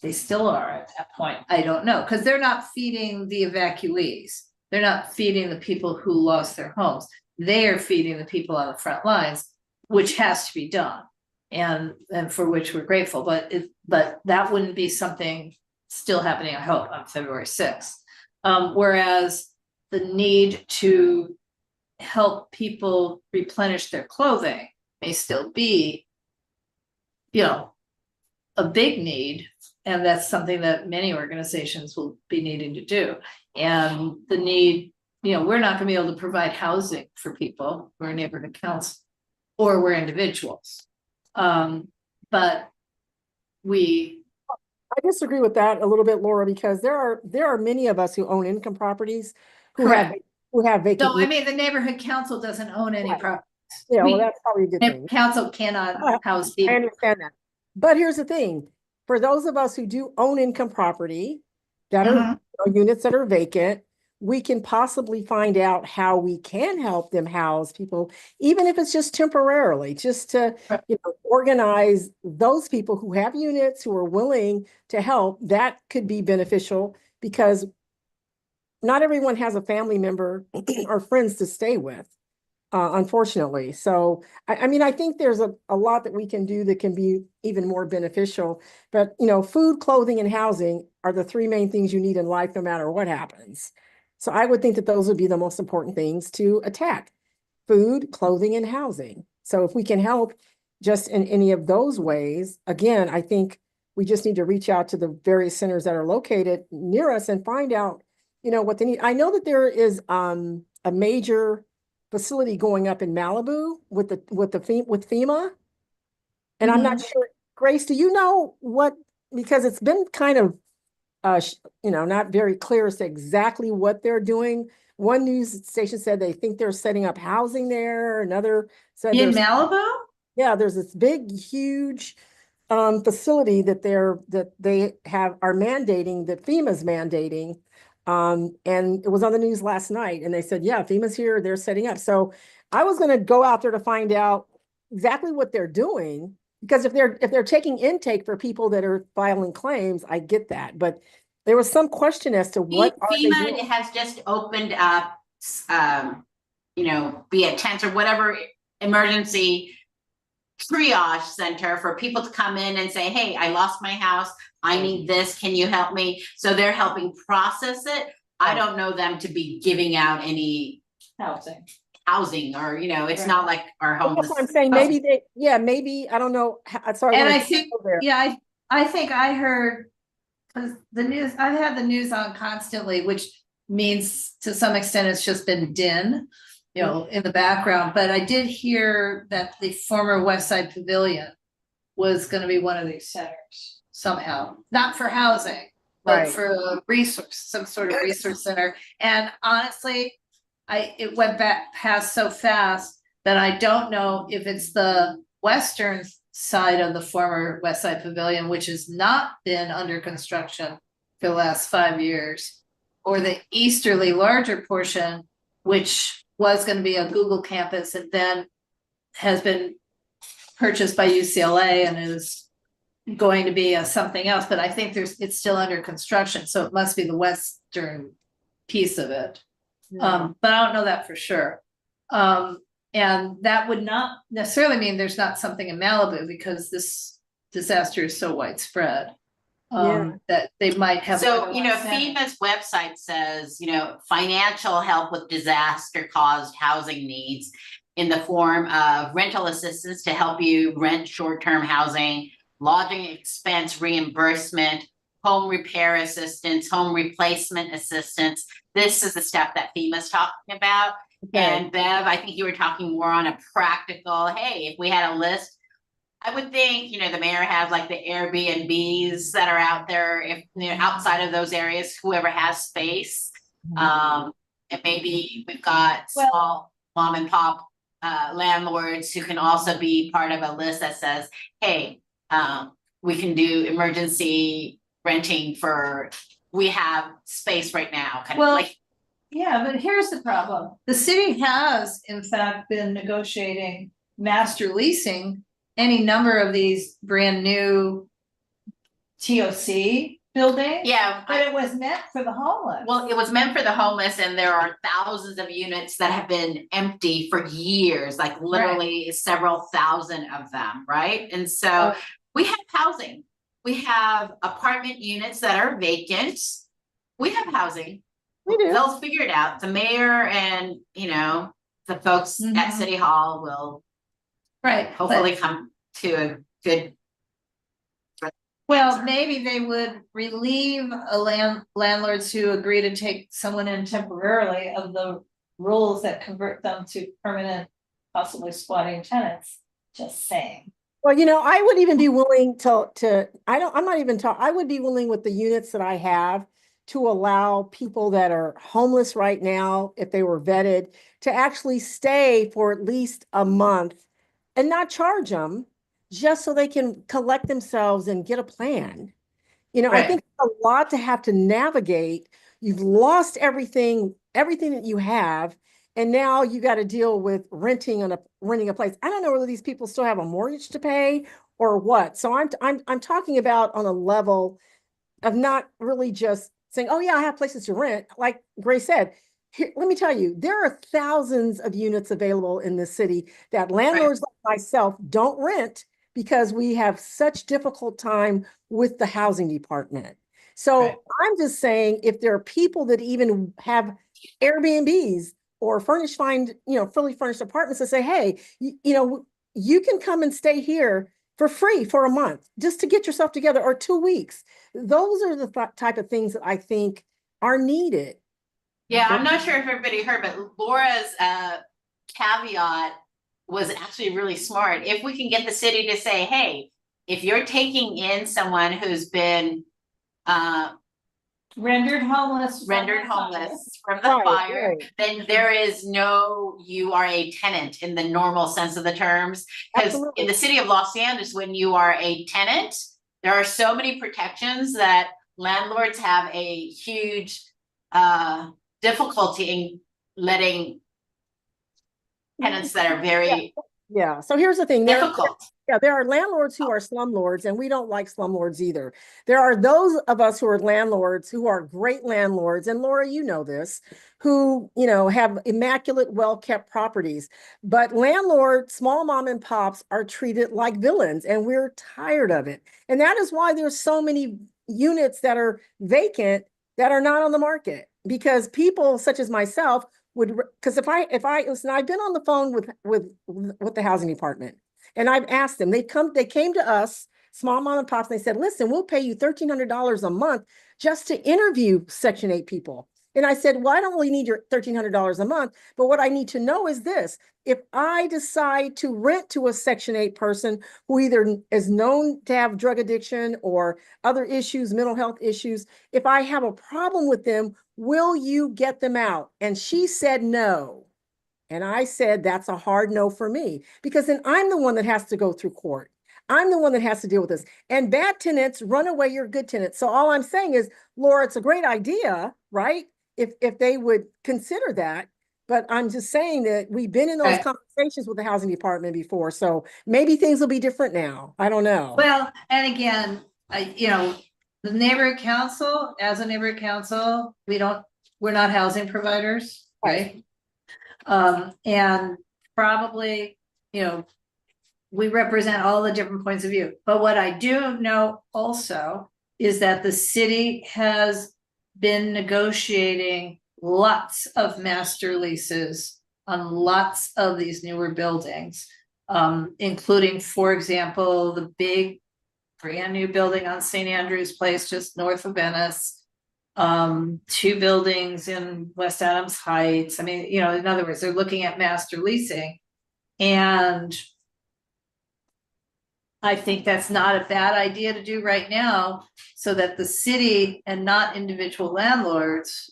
they still are at that point. I don't know, because they're not feeding the evacuees. They're not feeding the people who lost their homes. They are feeding the people on the front lines, which has to be done, and for which we're grateful. But that wouldn't be something still happening, I hope, on February 6th. Whereas the need to help people replenish their clothing may still be, you know, a big need. And that's something that many organizations will be needing to do. And the need, you know, we're not going to be able to provide housing for people. We're a neighborhood council or we're individuals. But I disagree with that a little bit, Laura, because there are many of us who own income properties who have vacant. So I mean, the neighborhood council doesn't own any properties. Yeah, well, that's probably a good thing. Council cannot house people. I understand that. But here's the thing. For those of us who do own income property that are units that are vacant, we can possibly find out how we can help them house people, even if it's just temporarily, just to organize those people who have units who are willing to help. That could be beneficial because not everyone has a family member or friends to stay with. Unfortunately. So, I mean, I think there's a lot that we can do that can be even more beneficial, but food, clothing, and housing are the three main things you need in life, no matter what happens. So I would think that those would be the most important things to attack: food, clothing, and housing. So if we can help just in any of those ways, again, I think we just need to reach out to the various centers that are located near us and find out, what they need. I know that there is a major facility going up in Malibu with FEMA. And I'm not sure, Grace, do you know what, because it's been kind of, not very clear as to exactly what they're doing. One news station said they think they're setting up housing there. Another said in Malibu? Yeah, there's this big, huge facility that they are mandating, that FEMA's mandating. And it was on the news last night, and they said, yeah, FEMA's here, they're setting up. So I was going to go out there to find out exactly what they're doing, because if they're taking intake for people that are filing claims, I get that. But there was some question as to what FEMA has just opened up, be it tents or whatever emergency triage center for people to come in and say, hey, I lost my house. I need this. Can you help me? So they're helping process it. I don't know them to be giving out any housing or, you know, it's not like our But homeless. that's what I'm saying, maybe they, yeah, maybe, I don't know, sorry. And when I go think, there. yeah, I think I heard, because the news, I've had the news on constantly, which means to some extent it's just been din, you know, in the background, but I did hear that the former West Side Pavilion was gonna be one of these centers somehow, not for housing, but Right. for a resource, some sort of resource center. And honestly, it went back past so fast that I don't know if it's the western side of the former West Side Pavilion, which has not been under construction for the last 5 years, or the easterly larger portion, which was going to be a Google campus and then has been purchased by UCLA and is going to be something else. But I think it's still under construction, so it must be the western piece of it. But I don't know that for sure. And that would not necessarily mean there's not something in Malibu, because this disaster is so widespread. That they might have. So, you know, FEMA's website says, you know, financial help with disaster caused housing needs in the form of rental assistance to help you rent short-term housing, lodging expense reimbursement, home repair assistance, home replacement assistance. This is the stuff that FEMA's talking about. Okay. And Bev, I think you were talking more on a practical, hey, if we had a list, I would think, you know, the mayor has like the Airbnbs that are out there, if you know, outside of those areas, whoever has space. And maybe we've got small mom and pop landlords who can also be part of a list that says, hey, we can do emergency renting for, we have space right now, kind of like. Yeah, but here's the problem. The city has, in fact, been negotiating master leasing any number of these brand new TOC buildings. Yeah. But it was meant for the homeless. Well, it was meant for the homeless, and there are thousands of units that have been empty for years, like literally several thousand of them, right? And so we have housing. We have apartment units that are vacant. We have housing. They'll figure it out. The mayor and, you know, the folks at City Hall will hopefully come to a good. Well, maybe they would relieve landlords who agree to take someone in temporarily of the rules that convert them to permanent, possibly squatting tenants. Just saying. Well, you know, I would even be willing I would be willing with the units that I have to allow people that are homeless right now, if they were vetted, to actually stay for at least a month and not charge them, just so they can collect themselves and get a plan. You know, I think it's a lot to have to navigate. You've lost everything that you have, and now you got to deal with renting a place. I don't know whether these people still have a mortgage to pay or what. So I'm talking about on a level of not really just saying, oh yeah, I have places to rent. Like Grace said, here, let me tell you, there are thousands of units available in this city that landlords like myself don't rent because we have such difficult time with the housing department. So I'm just saying, if there are people that even have Airbnbs or fully furnished apartments, that say, hey, you know, you can come and stay here for free for a month, just to get yourself together, or 2 weeks. Those are the type of things that I think are needed. Yeah, I'm not sure if everybody heard, but Laura's caveat was actually really smart. If we can get the city to say, hey, if you're taking in someone who's been rendered homeless from the fire, then there is you are a tenant in the normal sense of the terms. Because in the city of Los Angeles, when you are a tenant, there are so many protections that landlords have a huge difficulty in letting tenants that are very Yeah, so here's the thing. Difficult. There are landlords who are slumlords, and we don't like slumlords either. There are those of us who are landlords who are great landlords, and Laura, you know this, who, have immaculate, well-kept properties. But landlords, small mom and pops are treated like villains, and we're tired of it. And that is why there's so many units that are vacant that are not on the market, because people such as myself would, because if I listen, I've been on the phone with the housing department, and I've asked them, they came to us, small mom and pops, and they said, listen, we'll pay you $1,300 a month just to interview Section 8 people. And I said, well, I don't really need your $1,300 a month, but what I need to know is this: if I decide to rent to a Section 8 person who either is known to have drug addiction or other issues, mental health issues, if I have a problem with them, will you get them out? And she said no. And I said, that's a hard no for me, because then I'm the one that has to go through court. I'm the one that has to deal with this. And bad tenants run away your good tenants. So all I'm saying is, Laura, it's a great idea, right? If they would consider that. But I'm just saying that we've been in those Right. conversations with the housing department before. So maybe things will be different now. I don't know. Well, and again, the neighborhood council, as a neighborhood council, we're not housing providers, right? And probably, we represent all the different points of view. But what I do know also is that the city has been negotiating lots of master leases on lots of these newer buildings, including, for example, the big brand new building on St. Andrew's Place, just north of Venice, 2 buildings in West Adams Heights. I mean, in other words, they're looking at master leasing. And I think that's not a bad idea to do right now, so that the city and not individual landlords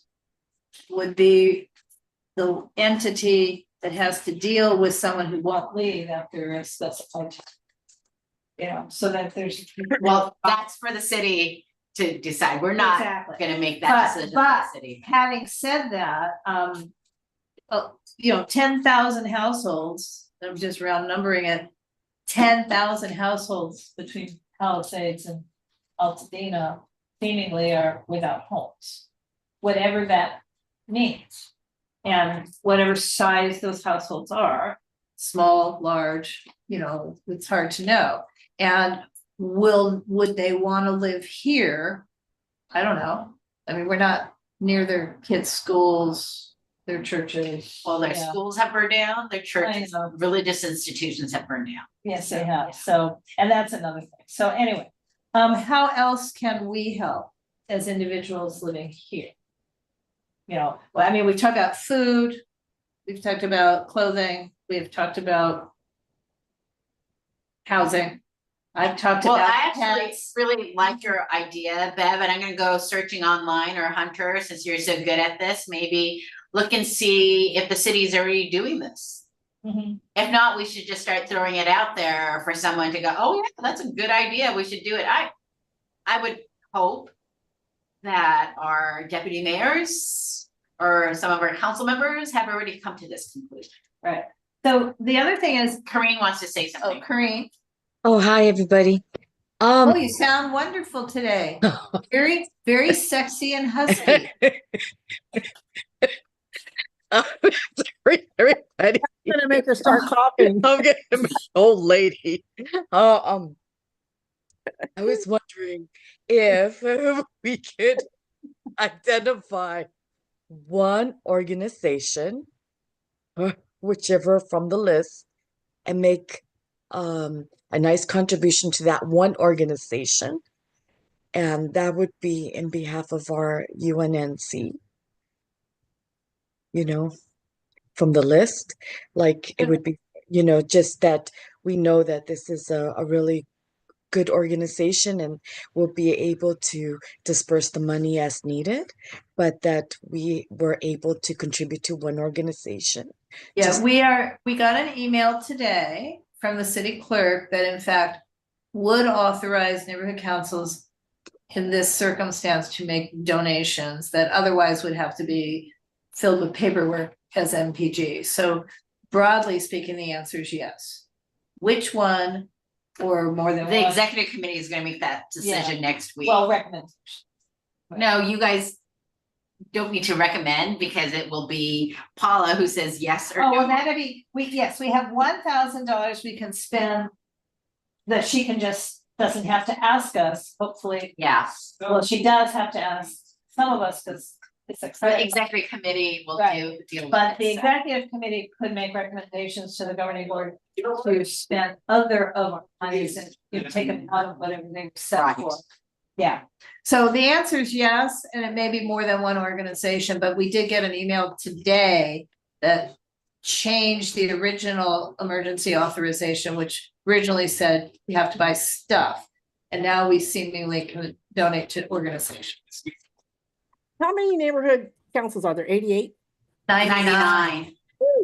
would be the entity that has to deal with someone who won't leave after a specified time. So that there's, Well, that's for the city to decide. We're not Exactly. gonna make that decision for the city. having said that, 10,000 households, I'm just round numbering it, 10,000 households between Palisades and Altadena seemingly are without homes, whatever that means. And whatever size those households are, small, large, it's hard to know. And would they want to live here? I don't know. I mean, we're not near their kids' schools, their churches. Well, their Yeah. schools have burned down, their churches, know. religious institutions have burned down. Yes, they have. So, and that's another thing. So anyway, how else can we help as individuals living here? Well, I mean, we've talked about food, we've talked about clothing, we've talked about housing. I've talked Well, about I actually pets. really like your idea, Bev, and I'm gonna go searching online, or Hunter, since you're so good at this, maybe look and see if the city's already doing this. Mhm. If not, we should just start throwing it out there for someone to go, oh yeah, that's a good idea, we should do it. I would hope that our deputy mayors or some of our council members have already come to this conclusion. Right. So the other thing is, Corinne wants to say something. Corinne, Oh, hi, everybody. oh, you sound wonderful today. Very, very sexy and husky. Sorry, everybody. I'm gonna make her start coughing. I'm getting an old lady. I was wondering if we could identify one organization, whichever from the list, and make a nice contribution to that one organization. And that would be in behalf of our UNNC, from the list. Like it would be, just that we know that this is a really good organization and we'll be able to disperse the money as needed, but that we were able to contribute to one organization. Yeah, Just- we got an email today from the city clerk that in fact would authorize neighborhood councils in this circumstance to make donations that otherwise would have to be filled with paperwork as MPG. So broadly speaking, the answer is yes. which one or more than The one. executive committee is gonna make that decision next week. Well, recommend. No, you guys don't need to recommend because it will be Paula who says yes or Oh, well, no. that'd be, yes, we have $1,000 we can spend that she can just, doesn't have to ask us, hopefully. Yeah, Well, she does have to ask some of us because it's the expensive. executive committee will Right. deal with But the it, so. executive committee could make recommendations to the governing board to spend other of our monies and take it out of whatever they've set for. Yeah, so the answer is yes, and it may be more than one organization, but we did get an email today that changed the original emergency authorization, which originally said you have to buy stuff. And now we seemingly can donate to organizations. How many neighborhood councils are there? 88? 99.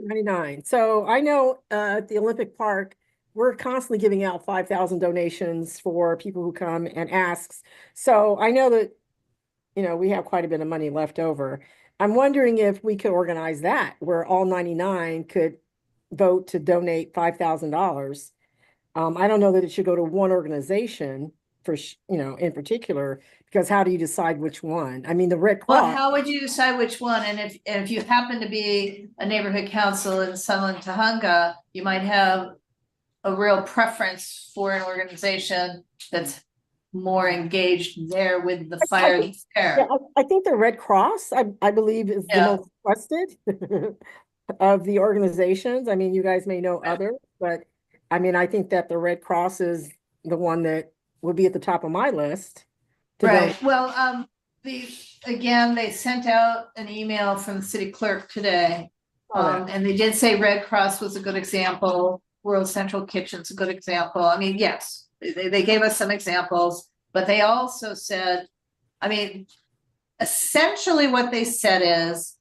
99. So I know at the Olympic Park, we're constantly giving out 5,000 donations for people who come and asks. So I know that, you know, we have quite a bit of money left over. I'm wondering if we could organize that where all 99 could vote to donate $5,000. I don't know that it should go to one organization for, you know, in particular, because how do you decide which one? I mean, the Red Well, Cross. how would you decide which one? And if you happen to be a neighborhood council in Sutherland, Tahunga, you might have a real preference for an organization that's more engaged there with the fire that's there. Yeah, I think the Red Cross, I believe, is the Yeah. most trusted of the organizations. I mean, you guys may know others, but I mean, I think that the Red Cross is the one that would be at the top of my list. to Right, donate. well, they sent out an email from the city clerk today. And they did say Red Cross was a good example, World Central Kitchen's a good example. I mean, yes, they gave us some examples, but they also said, I mean, essentially what they said is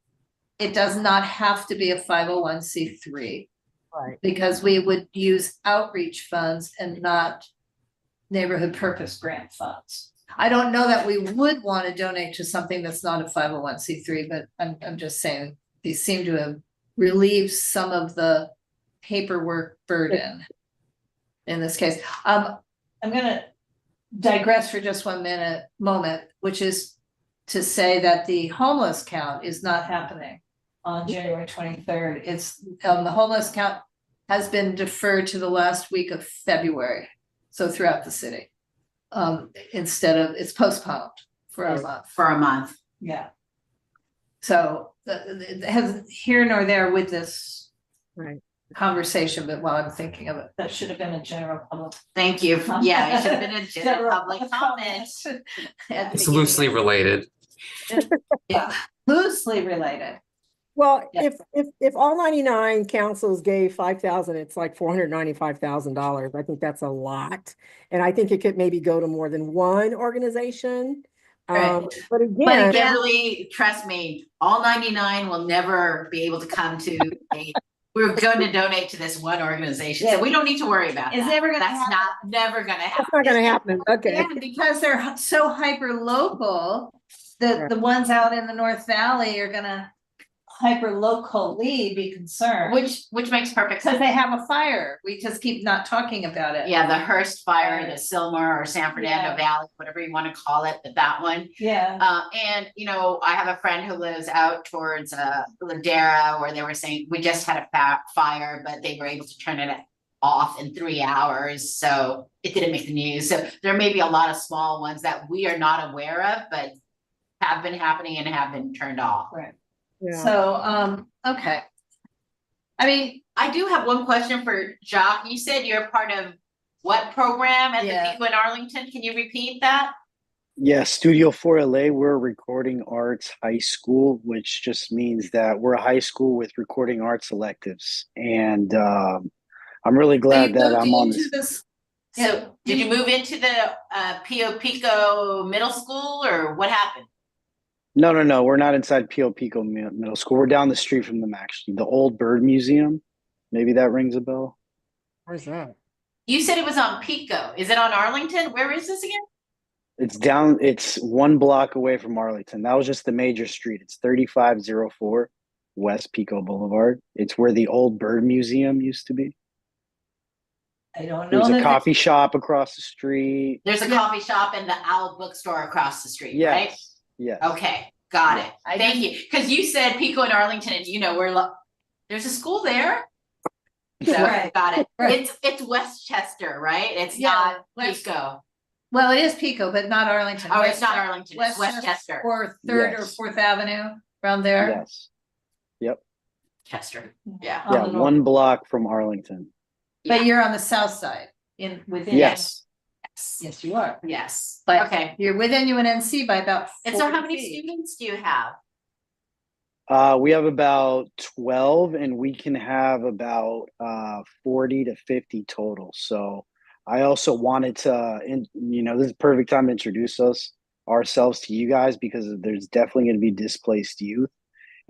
it does not have to be a 501c3 Right. because we would use outreach funds and not neighborhood purpose grant funds. I don't know that we would want to donate to something that's not a 501c3, but I'm just saying these seem to have relieved some of the paperwork burden in this case. I'm gonna digress for just 1 moment, which is to say that the homeless count is not happening on January 23rd. It's the homeless count has been deferred to the last week of February, so throughout the city. Instead of, it's postponed for a month. For a month. Yeah. So it has here nor there with this Right. conversation, but while I'm thinking of it, that should have been a general public. Thank you. Yeah, it should have been a general public comment. at the It's loosely beginning. related. Yeah, loosely related. Well, Yeah. if all 99 councils gave 5,000, it's like $495,000. I think that's a lot. And I think it could maybe go to more than one organization. Right. But But again, Beverly, trust me, all 99 will never be able to come to we're going to donate to this one organization. So we don't need to worry about It's that. never gonna That's happen. not never gonna happen. that's not gonna happen. Okay. Yeah, because they're so hyper local, Right. the ones out in the North Valley are gonna hyper locally be concerned. Which makes perfect Because sense. they have a fire, we just keep not talking about it. Yeah, the Hearst fire, the Silmar or San Fernando Yeah. Valley, whatever you want to call it, but that one. Yeah. And you know, I have a friend who lives out towards Ladera where they were saying we just had a fire, but they were able to turn it off in 3 hours. So it didn't make the news. So there may be a lot of small ones that we are not aware of, but have been happening and have been turned off. Right. Yeah. So, okay. I mean, I do have one question for Jacques. You said you're part of what program at Yeah. the Pico in Arlington? Can you repeat that? Yeah, Studio 4LA, we're a recording arts high school, which just means that we're a high school with recording arts electives. And I'm really glad that I'm on this. So did you move into the Pio Pico Middle School or what happened? No, we're not inside Pio Pico Middle School. We're down the street from them, actually. The old bird museum. Maybe that rings a bell. Where's that? You said it was on Pico. Is it on Arlington? Where is this again? It's 1 block away from Arlington. That was just the major street. It's 3504 West Pico Boulevard. It's where the old bird museum used to be. I don't know. There's a that coffee shop across the street. There's a coffee shop and the Owl bookstore across the street, right? Yes, yes. Okay, got Yeah. it. I Thank you. Because you said Pico and Arlington, and there's a school there. So, Right. got it. Right. It's Westchester, right? It's Yeah, not West- Pico. Well, it is Pico, but not Arlington. Oh, it's not Arlington, it's Westchester. Or Third or Yes. Fourth Avenue, around there. Yes. Yep. Chester, yeah. On Yeah, the north. 1 block from Arlington. But you're on the south side, within. Yes. Yes, you are. Yes, But okay. you're within UNNC by about. And so how 40 many feet. students do you have? We have about 12 and we can have about 40 to 50 total. So I also wanted to, this is the perfect time to introduce ourselves to you guys because there's definitely going to be displaced youth.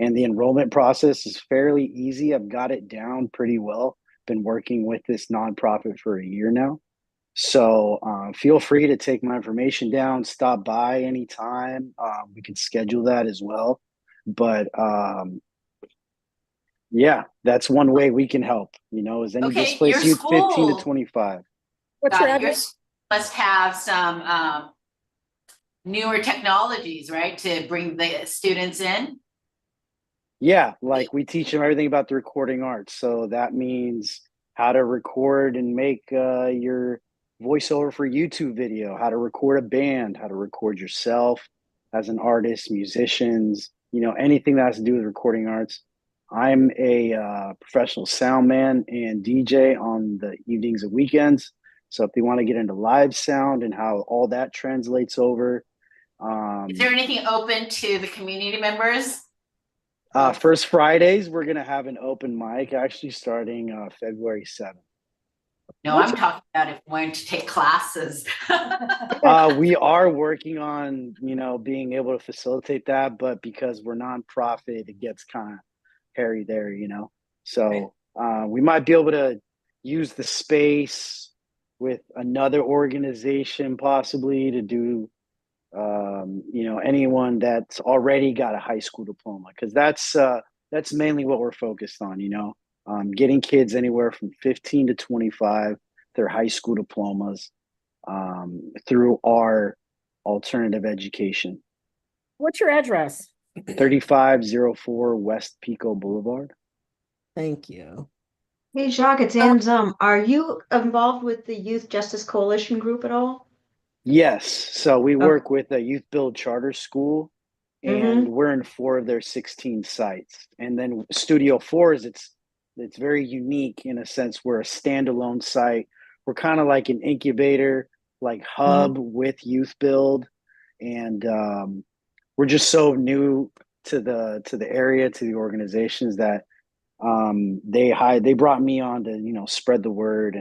And the enrollment process is fairly easy. I've got it down pretty well. Been working with this nonprofit for a year now. So feel free to take my information down, stop by anytime. We can schedule that as well. But yeah, that's one way we can help, is any Okay, displaced your youth 15 school- to 25. What's your Got it. Your address? school must have some newer technologies, right, to bring the students in? Yeah, like we teach them everything about the recording arts. So that means how to record and make your voiceover for YouTube video, how to record a band, how to record yourself as an artist, musicians, anything that has to do with recording arts. I'm a professional sound man and DJ on the evenings and weekends. So if they want to get into live sound and how all that translates over. Is there anything open to the community members? First Fridays, we're going to have an open mic actually starting February 7th. No, I'm talking about if we're going to take classes. We are working on, being able to facilitate that, but because we're nonprofit, it gets kind of hairy there, So we might be able to use the space with another organization possibly to do, anyone that's already got a high school diploma, because that's mainly what we're focused on, getting kids anywhere from 15 to 25 their high school diplomas through our alternative education. What's your address? 3504 West Pico Boulevard. Thank you. Hey, Jacques, it's Ann Zum. Are you involved with the Youth Justice Coalition group at all? Yes. So we work with a Youth Build Charter School, and we're in 4 of their 16 sites. And then Studio 4 is it's very unique in a sense. We're a standalone site. We're kind of like an incubator, like hub with Youth Build, and we're just so new to the area, to the organizations that they brought me on to spread the word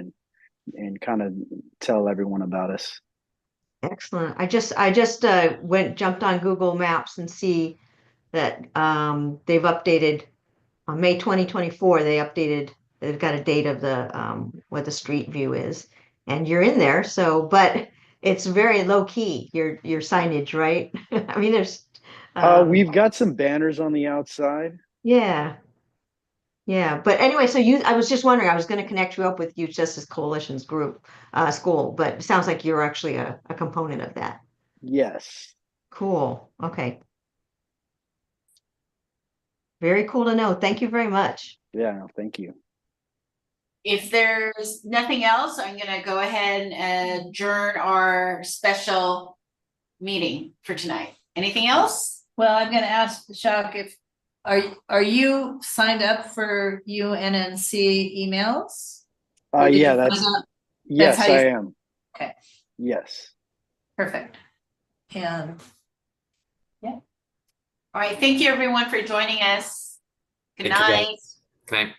and kind of tell everyone about us. Excellent. I just jumped on Google Maps and see that they've updated on May 2024. They've got a date of the what the street view is, and you're in there. So, but it's very low key. Your signage, right? I mean, there's. We've got some banners on the outside. Yeah. Yeah, but anyway, so I was just wondering, I was going to connect you up with Youth Justice Coalition's group, school, but it sounds like you're actually a component of that. Yes. Cool. Okay. Very cool to know. Thank you very much. Yeah, no, thank you. If there's nothing else, I'm going to go ahead and adjourn our special meeting for tonight. Anything else? Well, I'm gonna ask Jacques if, are you signed up for UNNC emails? Or did Yeah, you that's sign up? yes, how you- I am. Okay. Yes. Perfect. And All right. Thank you everyone for joining us. Good Thank you, night. guys. Good night.